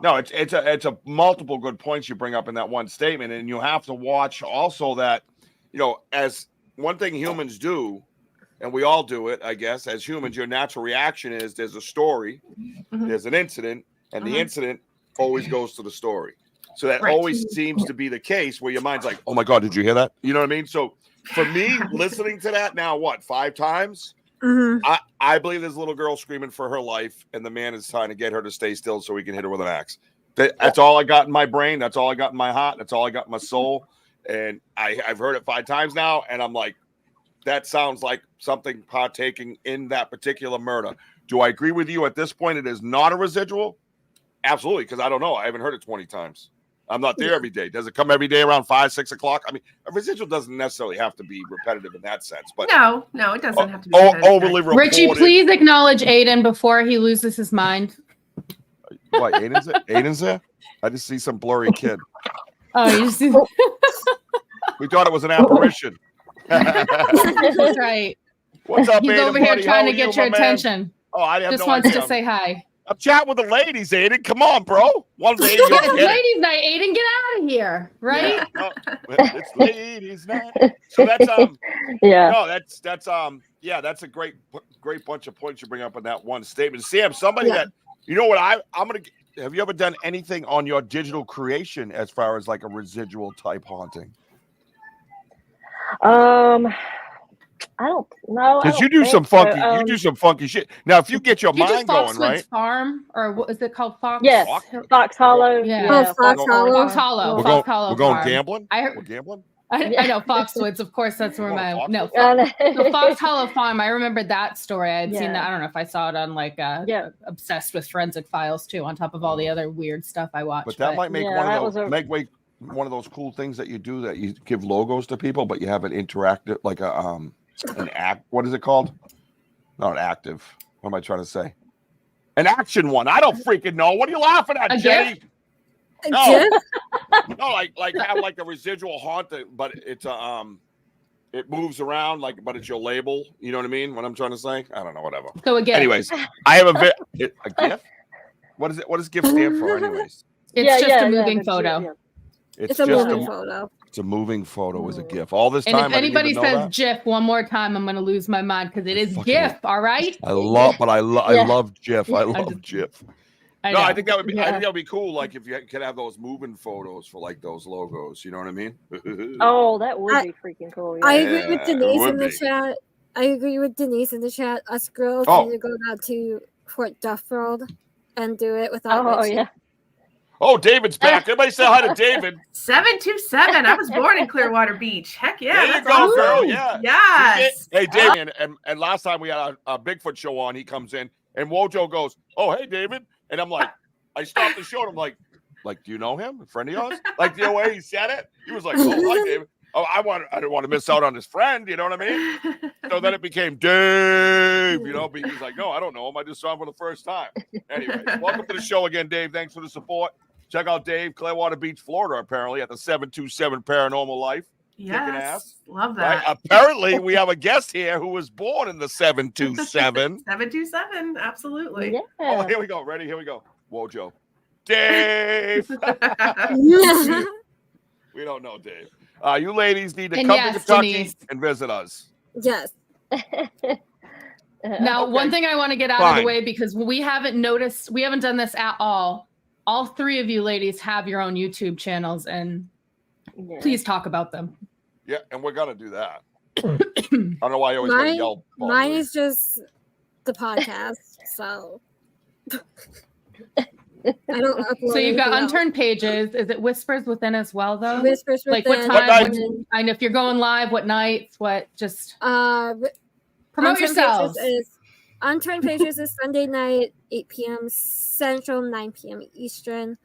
No, it's a multiple good points you bring up in that one statement, and you have to watch also that, as one thing humans do and we all do it, I guess, as humans, your natural reaction is there's a story, there's an incident, and the incident always goes to the story. So that always seems to be the case where your mind's like, oh my God, did you hear that? You know what I mean? So for me, listening to that now, 5 times? I believe there's a little girl screaming for her life, and the man is trying to get her to stay still so he can hit her with an axe. That's all I got in my brain. That's all I got in my heart. That's all I got in my soul. And I've heard it 5 times now, and I'm like, that sounds like something partaking in that particular murder. Do I agree with you at this point? It is not a residual? Absolutely, because I don't know. I haven't heard it 20 times. I'm not there every day. Does it come every day around 5, 6 o'clock? I mean, a residual doesn't necessarily have to be repetitive in that sense. But no, it doesn't have to be overly reported. Richie, please acknowledge Aiden before he loses his mind. What, Aiden's there? I just see some blurry kid. Oh, you see? We thought it was an apparition. That's right. What's up, He's Aiden, over here buddy? trying How to are get you, your my man? attention. Oh, I have Just no wants idea. to say hi. I'm chatting with the ladies, Aiden. Come on, bro. One day you'll It's get it. ladies' night, Aiden. Get out of here, right? Yeah. It's ladies' night. So that's No, that's a great bunch of points you bring up in that one statement. Sam, somebody that you know what I'm gonna. Have you ever done anything on your digital creation as far as like a residual type haunting? I don't know. Because you do some funky, you do some funky shit. Now, if you get your mind going, right? Farm, or what is it called? Fox? Yes, Fox Hollow. Yeah, Fox Hollow. Fox Hollow. We're Fox Hollow. We're going Farm. gambling. We're gambling. I know Foxwoods, of course. That's where my Foxwoods? the Fox Hollow Farm. I remember that story. I had seen Yeah. that. I don't know if I saw it on like Obsessed with Forensic Files too. On top of all the other weird stuff I watched. But that might make one of those cool things that you do, that you give logos to people, but you have an interactive, like an act. What is it called? Not active. What am I trying to say? An action one. I don't freaking know. What are you laughing at, Jenny? No, like have like a residual haunt, but it's it moves around, but it's your label. You know what I mean? What I'm trying to say? I don't know. Whatever. So again, anyways, I have a GIF. What is it? What does GIF stand for, anyways? It's just a moving photo. Yeah. It's a moving photo. It's a moving photo as a GIF. All this and time, if anybody says GIF one more time, I'm going to lose my mind because it is GIF. All right. I love GIF. I love GIF. I think that would be. I think that would be cool. Like if you could have those moving photos for like those logos. You know what I mean? Oh, that would be freaking cool. Yeah. I agree with Denise in the chat. I agree with Denise in the chat. Us girls need to go down to Fort Duffield and do it without. Oh yeah. Oh, David's back. Everybody say hi to David. 727. I was born in Clearwater Beach. Heck yeah. There you go, girl. Yeah. Yes. Hey, David. And last time we had a Bigfoot show on, he comes in and Wojo goes, "Oh, hey, David." And I'm like, I stopped the show and I'm like, do you know him? A friend of yours? Like the way he said it, he was like, "Oh, hi, David." Oh, I didn't want to miss out on his friend. You know what I mean? So then it became Dave. You know, but he's like, "No, I don't know him. I just saw him for the first time." Anyway, welcome to the show again, Dave. Thanks for the support. Check out Dave, Clearwater Beach, Florida, apparently at the 727 Paranormal Life. Yes, love that. Right? Apparently, we have a guest here who was born in the 727. 727, absolutely. Yeah. Oh, here we go. Ready? Here we go. Wojo. Dave. We don't know Dave. You ladies need to come to Kentucky Denise. and visit us. Yes. Now, one thing I want to get out of the way, because we haven't done this at all. All three of you ladies have your own YouTube channels, and please talk about them. Yeah, and we're gonna do that. I don't know why I always gotta yell. Mine is just the podcast, so I don't upload. So you've got anything Unturned Pages. Is it Whispers Within as well, though? Whispers like Within. what time? And if you're going live, what nights? What? Just promote yourselves. Unturned Pages is Sunday night, 8 p.m. Central, 9 p.m. Eastern.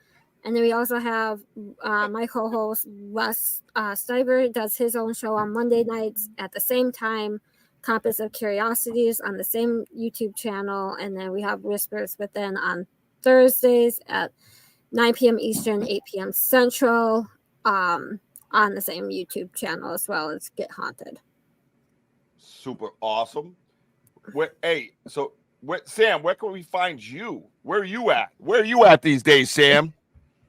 And then we also have my co-host, Wes Steiber, does his own show on Monday nights at the same time. Compass of Curiosities on the same YouTube channel. And then we have Whispers Within on Thursdays at 9 p.m. Eastern, 8 p.m. Central on the same YouTube channel as well as Get Haunted. Super awesome. Sam, where can we find you? Where are you at? Where are you at these days, Sam?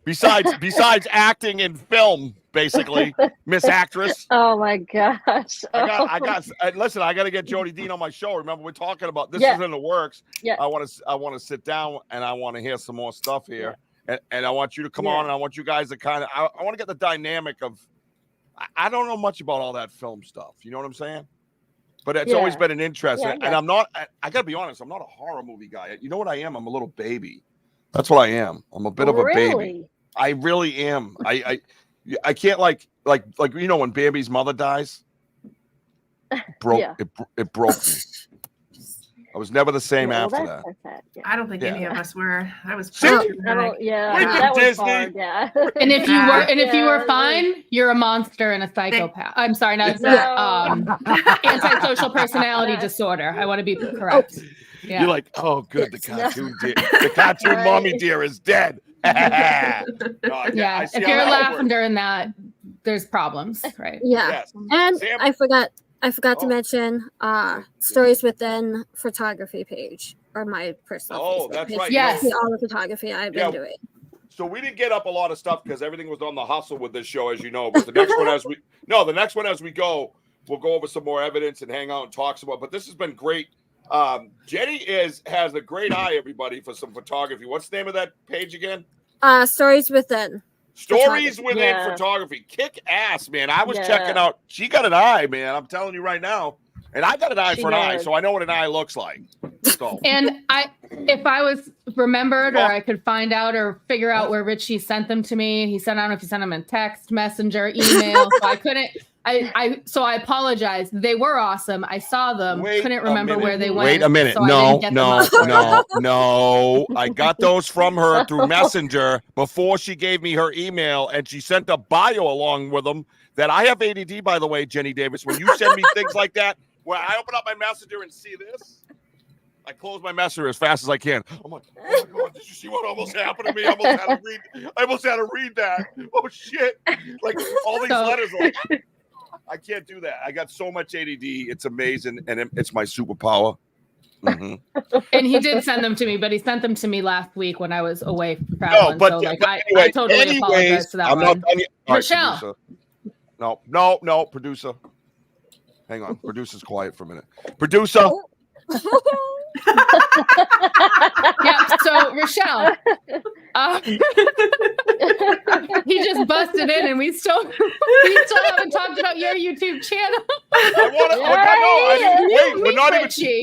Besides acting in film, basically, Miss Actress. Oh my gosh. Listen, I got to get Jody Dean on my show. Remember, we're talking about this Yeah. is in the works. Yeah. I want to sit down and I want to hear some more stuff here. And I want you to come on, and I want you guys to kind of, I want to get the dynamic of, I don't know much about all that film stuff. You know what I'm saying? But it's always been an interest. Yeah, and I'm not, I got to be honest, I'm not a horror movie guy. You know what I am? I'm a little baby. That's what I am. I'm a bit of a baby. I really am. I can't like, you know, when Bambi's mother dies, it broke me. I was never the same after that. I don't think any of us were. I was. That was Disney. hard, yeah. And if you were, if you were fine, you're a monster and a psychopath. I'm sorry, not antisocial personality disorder. I want to be correct. Yeah. You're like, oh, good, the cartoon deer, the cartoon mommy deer is dead. If you're laughing during that, there's problems, right? Yeah. Yes. And Sam? I forgot to mention Stories Within photography page or my personal Facebook that's page. right. Yes. See all the photography I've been doing. So we didn't get up a lot of stuff because everything was on the hustle with this show, as you know. But the next one, as we go, we'll go over some more evidence and hang out and talk some more. But this has been great. Jenny has a great eye, everybody, for some photography. What's the name of that page again? Stories Within. Stories Within Photography. Kick ass, man. I was checking out. She got an eye, man. I'm telling you right now. And I got an eye for an eye, so I know what an eye looks like. So. And if I was remembered or I could find out or figure out where Richie sent them to me, I don't know if he sent them in text, messenger, email. So I couldn't. So I apologize. They were awesome. I saw them. Couldn't remember where they went. Wait a minute. So No. I got those from her through Messenger before she gave me her email, and she sent a bio along with them. That I have ADD, by the way, Jenny Davis. When you send me things like that, where I open up my Messenger and see this, I close my Messenger as fast as I can. I'm like, oh my God, did you see what almost happened to me? I almost had to read that. Oh shit! Like all these letters. Like, I can't do that. I got so much ADD. It's amazing, and it's my superpower. Mm-hmm. And he did send them to me, but he sent them to me last week when I was away traveling. I totally apologize to that I'm one. not done yet. Rochelle. Right, no, producer. Hang on. Producer's quiet for a minute. Producer. Yeah, so Rochelle, he just busted in, and we still haven't talked about your YouTube channel.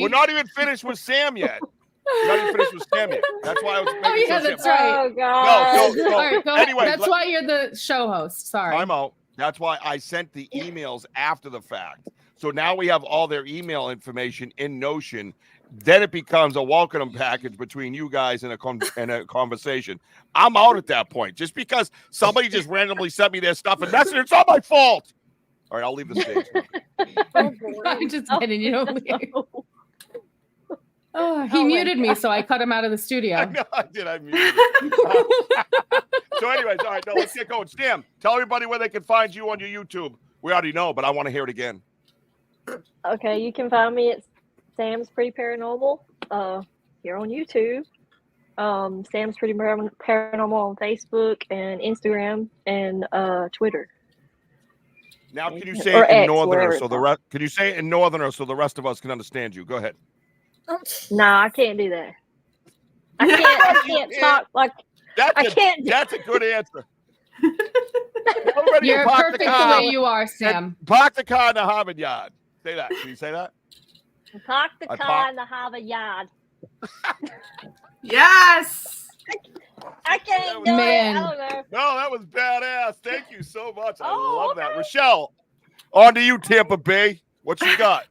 We're not even finished with Sam yet. That's why I was. That's right. Oh God. No. All right, go Anyway, ahead. That's why you're the show host. Sorry. I'm out. That's why I sent the emails after the fact. So now we have all their email information in Notion. Then it becomes a welcome package between you guys and a conversation. I'm out at that point. Just because somebody just randomly sent me their stuff and it's not my fault. All right, I'll leave the stage. I'm just kidding. You don't leave. Oh, he muted me, so I cut him out of the studio. I know I did. I muted. So anyways, all right, now let's get going. Stam, tell everybody where they can find you on your YouTube. We already know, but I want to hear it again. Okay, you can find me at Sam's Pretty Paranormal here on YouTube. Sam's Pretty Paranormal on Facebook and Instagram and Twitter. Now, can you say it in Northerner so the rest? Can you say it in Northerner so the rest of us can understand you? Go ahead. No, I can't do that. I can't talk like I can't. That's a good answer. You're perfect the way you are, Sam. Park the car in the Harvard yard. Say that. Can you say that? Park the car in the Harvard yard. Yes. I can't do it. I don't know. No, that was badass. Thank you so much. I love that. Rochelle, on to you, Tampa Bay. What you got?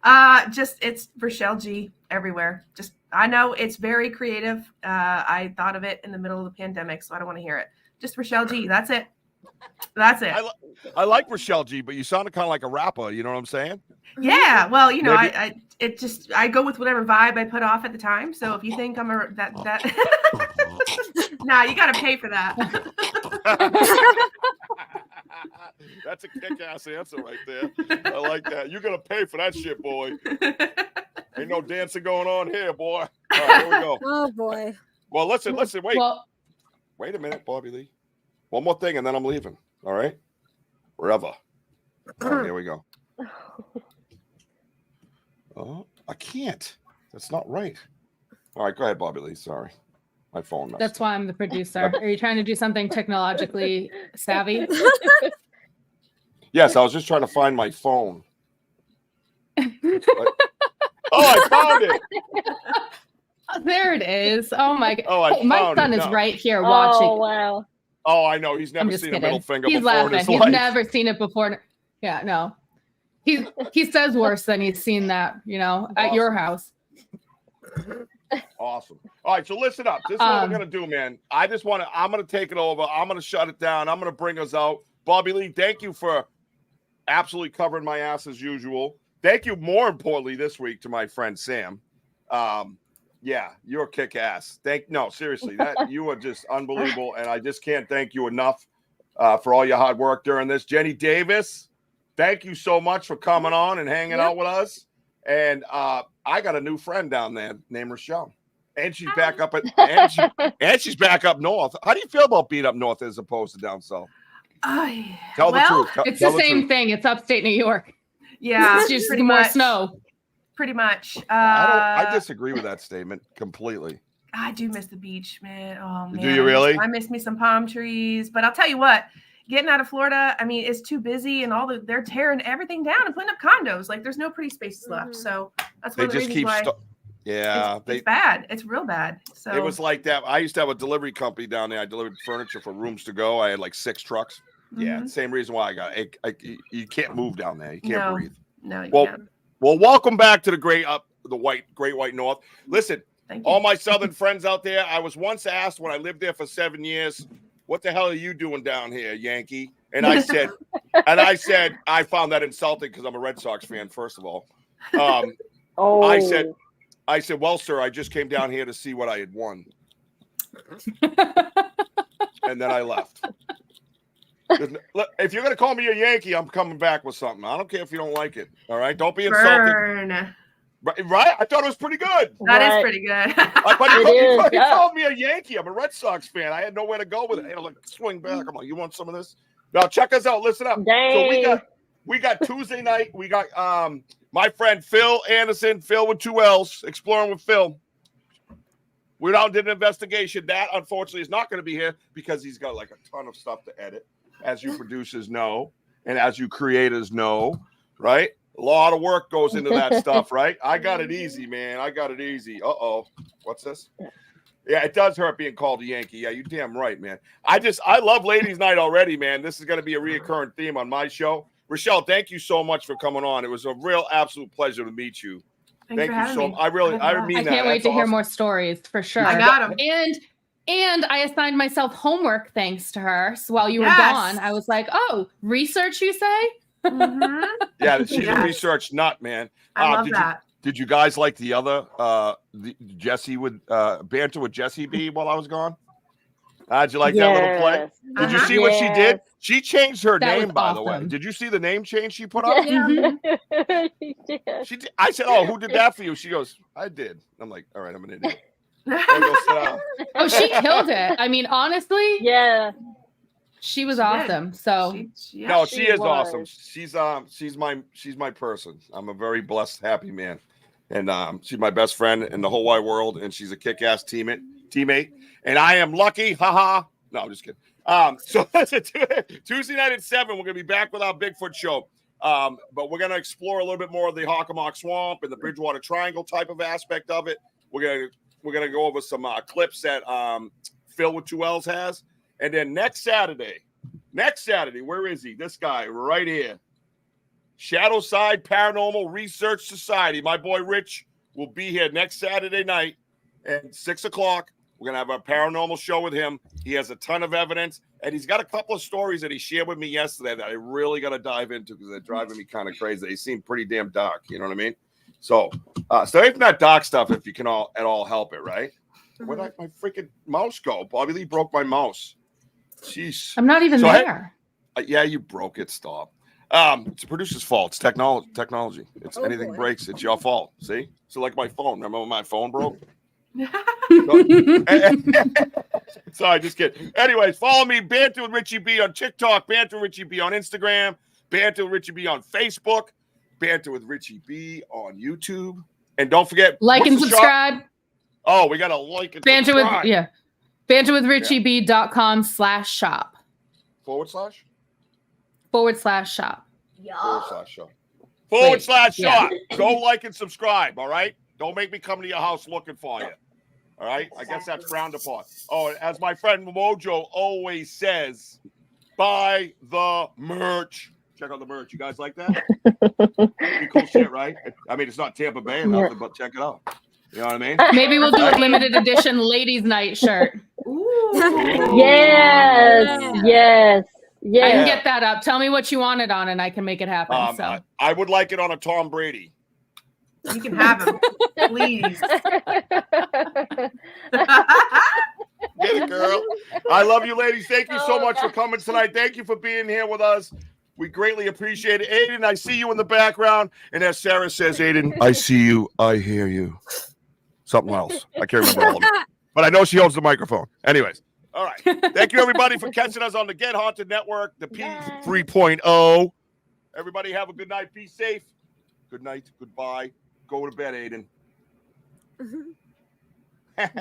It's Rochelle G everywhere. I know it's very creative. I thought of it in the middle of the pandemic, so I don't want to hear it. Just Rochelle G. That's it. I like Rochelle G, but you sounded kind of like a rapper. You know what I'm saying? Yeah. Well, you know, I go with whatever vibe I put off at the time. So if you think I'm nah, you got to pay for that. That's a kick-ass answer right there. I like that. You're gonna pay for that shit, boy. Ain't no dancing going on here, boy. All right, here we go. Oh boy. Well, listen. Wait. Wait a minute, Bobby Lee. One more thing, and then I'm leaving. All right. Wherever. Oh, here we go. Oh, I can't. That's not right. All right, go ahead, Bobby Lee. Sorry. My phone messed That's up. why I'm the producer. Are you trying to do something technologically savvy? Yes, I was just trying to find my phone. I found it. There it is. Oh my god. Oh, I My found son it. is No. right here watching. Oh wow. Oh, I know. He's I'm never just seen kidding. a middle finger He's before in laughing. his He's life. never seen it before. Yeah, no. He says worse than he's seen that, at your house. Awesome. All right, so listen up. This is what we're gonna do, man. I'm gonna take it over. I'm gonna shut it down. I'm gonna bring us out. Bobby Lee, thank you for absolutely covering my ass as usual. Thank you, more importantly, this week to my friend Sam. Yeah, you're kick ass. No, seriously, that you are just unbelievable, and I just can't thank you enough for all your hard work during this. Jenny Davis, thank you so much for coming on and hanging out with us. And I got a new friend down there named Rochelle, and she's back up and she's back up north. How do you feel about being up north as opposed to down south? Tell the truth. It's tell the same truth. thing. It's upstate New York. Yeah, It's just pretty more much. snow. Pretty much. I disagree with that statement completely. I do miss the beach, man. Oh man. Do you really? I miss me some palm trees. But I'll tell you what, getting out of Florida, I mean, it's too busy and they're tearing everything down and putting up condos. Like there's no pretty spaces left. So that's one of the reasons why it's bad. It's real bad. So it was like that. I used to have a delivery company down there. I delivered furniture for rooms to go. I had like 6 trucks. Yeah, same reason why I got it. You can't move down there. You can't breathe. No, you can't. Well, welcome back to the great white north. Listen, all my southern friends out there, I was once asked when I lived there for 7 years, what the hell are you doing down here, Yankee? And I said, I found that insulting because I'm a Red Sox fan, first of all. I said, well, sir, I just came down here to see what I had won. And then I left. If you're going to call me a Yankee, I'm coming back with something. I don't care if you don't like it. All right? Don't be insulted. Right? I thought it was pretty good. That is pretty good. He called me a Yankee. I'm a Red Sox fan. I had nowhere to go with it. I had to like swing back. I'm like, you want some of this? Now check us out. Listen up. Dang. So we got Tuesday night. We got my friend Phil Anderson, Phil with 2 L's, Exploring with Phil. We did an investigation. That unfortunately is not going to be here because he's got like a ton of stuff to edit, as you producers know, and as you creators know, right? A lot of work goes into that stuff, right? I got it easy, man. I got it easy. Uh-oh. What's this? Yeah, it does hurt being called a Yankee. Yeah, you damn right, man. I love Ladies' Night already, man. This is going to be a reoccurring theme on my show. Rochelle, thank you so much for coming on. It was a real absolute pleasure to meet you. Thank you so much. I mean that. I can't wait to hear more stories for sure. I got them. And I assigned myself homework thanks to her. So while you were gone, I was like, oh, research, you say? Yeah, she's a research nut, man. I love that. Did you guys like the other Jesse with Banter with Jessie B while I was gone? Did you like that little play? Did you see what she did? She changed her name, by the way. Did you see the name change she put up? She did. I said, "Oh, who did that for you?" She goes, "I did." I'm like, "All right, I'm an idiot." Go sit down. Oh, she killed it. I mean, honestly, she was awesome. Did. So she is awesome. She's my person. I'm a very blessed, happy man, and she's my best friend in the whole wide world, and she's a kick-ass teammate. And I am lucky. Haha. No, I'm just kidding. So Tuesday night at 7, we're gonna be back with our Bigfoot show. But we're gonna explore a little bit more of the Hockomock Swamp and the Bridgewater Triangle type of aspect of it. We're gonna go over some clips that Phil with 2 L's has, and then next Saturday, where is he? This guy right here, Shadowside Paranormal Research Society. My boy Rich will be here next Saturday night at 6 o'clock. We're going to have a paranormal show with him. He has a ton of evidence, and he's got a couple of stories that he shared with me yesterday that I really got to dive into because they're driving me kind of crazy. They seem pretty damn dark. You know what I mean? So if not dark stuff, if you can at all help it, right? Where'd my freaking mouse go? Bobby Lee broke my mouse. Jeez. I'm not even there. Yeah, you broke it. Stop. It's the producer's fault. It's technology. It's anything breaks, it's your fault. See? So like my phone. Remember when my phone broke? Sorry, just kidding. Anyways, follow me, Banter with Richie B on TikTok, Banter with Richie B on Instagram, Banter with Richie B on Facebook, Banter with Richie B on YouTube. And don't forget, Like and subscribe. Oh, we got to like and Banter subscribe. with banterwithrichieb.com/shop. / /shop. /shop. Go like and subscribe, all right? Don't make me come to your house looking for you. All right? I guess that's frowned upon. Oh, as my friend Mojo always says, buy the merch. Check out the merch. You guys like that? Pretty cool shit, right? I mean, it's not Tampa Bay or nothing, but check it out. You know what I mean? Maybe we'll do a limited edition ladies' night shirt. Yes. I can get that up. Tell me what you want it on, and I can make it happen. I would like it on a Tom Brady. You can have him, please. Get it, girl. I love you, ladies. Thank you so much for coming tonight. Thank you for being here with us. We greatly appreciate it. Aiden, I see you in the background. And as Sarah says, Aiden, I see you. I hear you. Something else. I can't remember all of it. But I know she holds the microphone. Anyways. All right. Thank you, everybody, for catching us on the Get Haunted Network, the P 3.0. Everybody have a good night. Be safe. Good night. Goodbye. Go to bed, Aiden.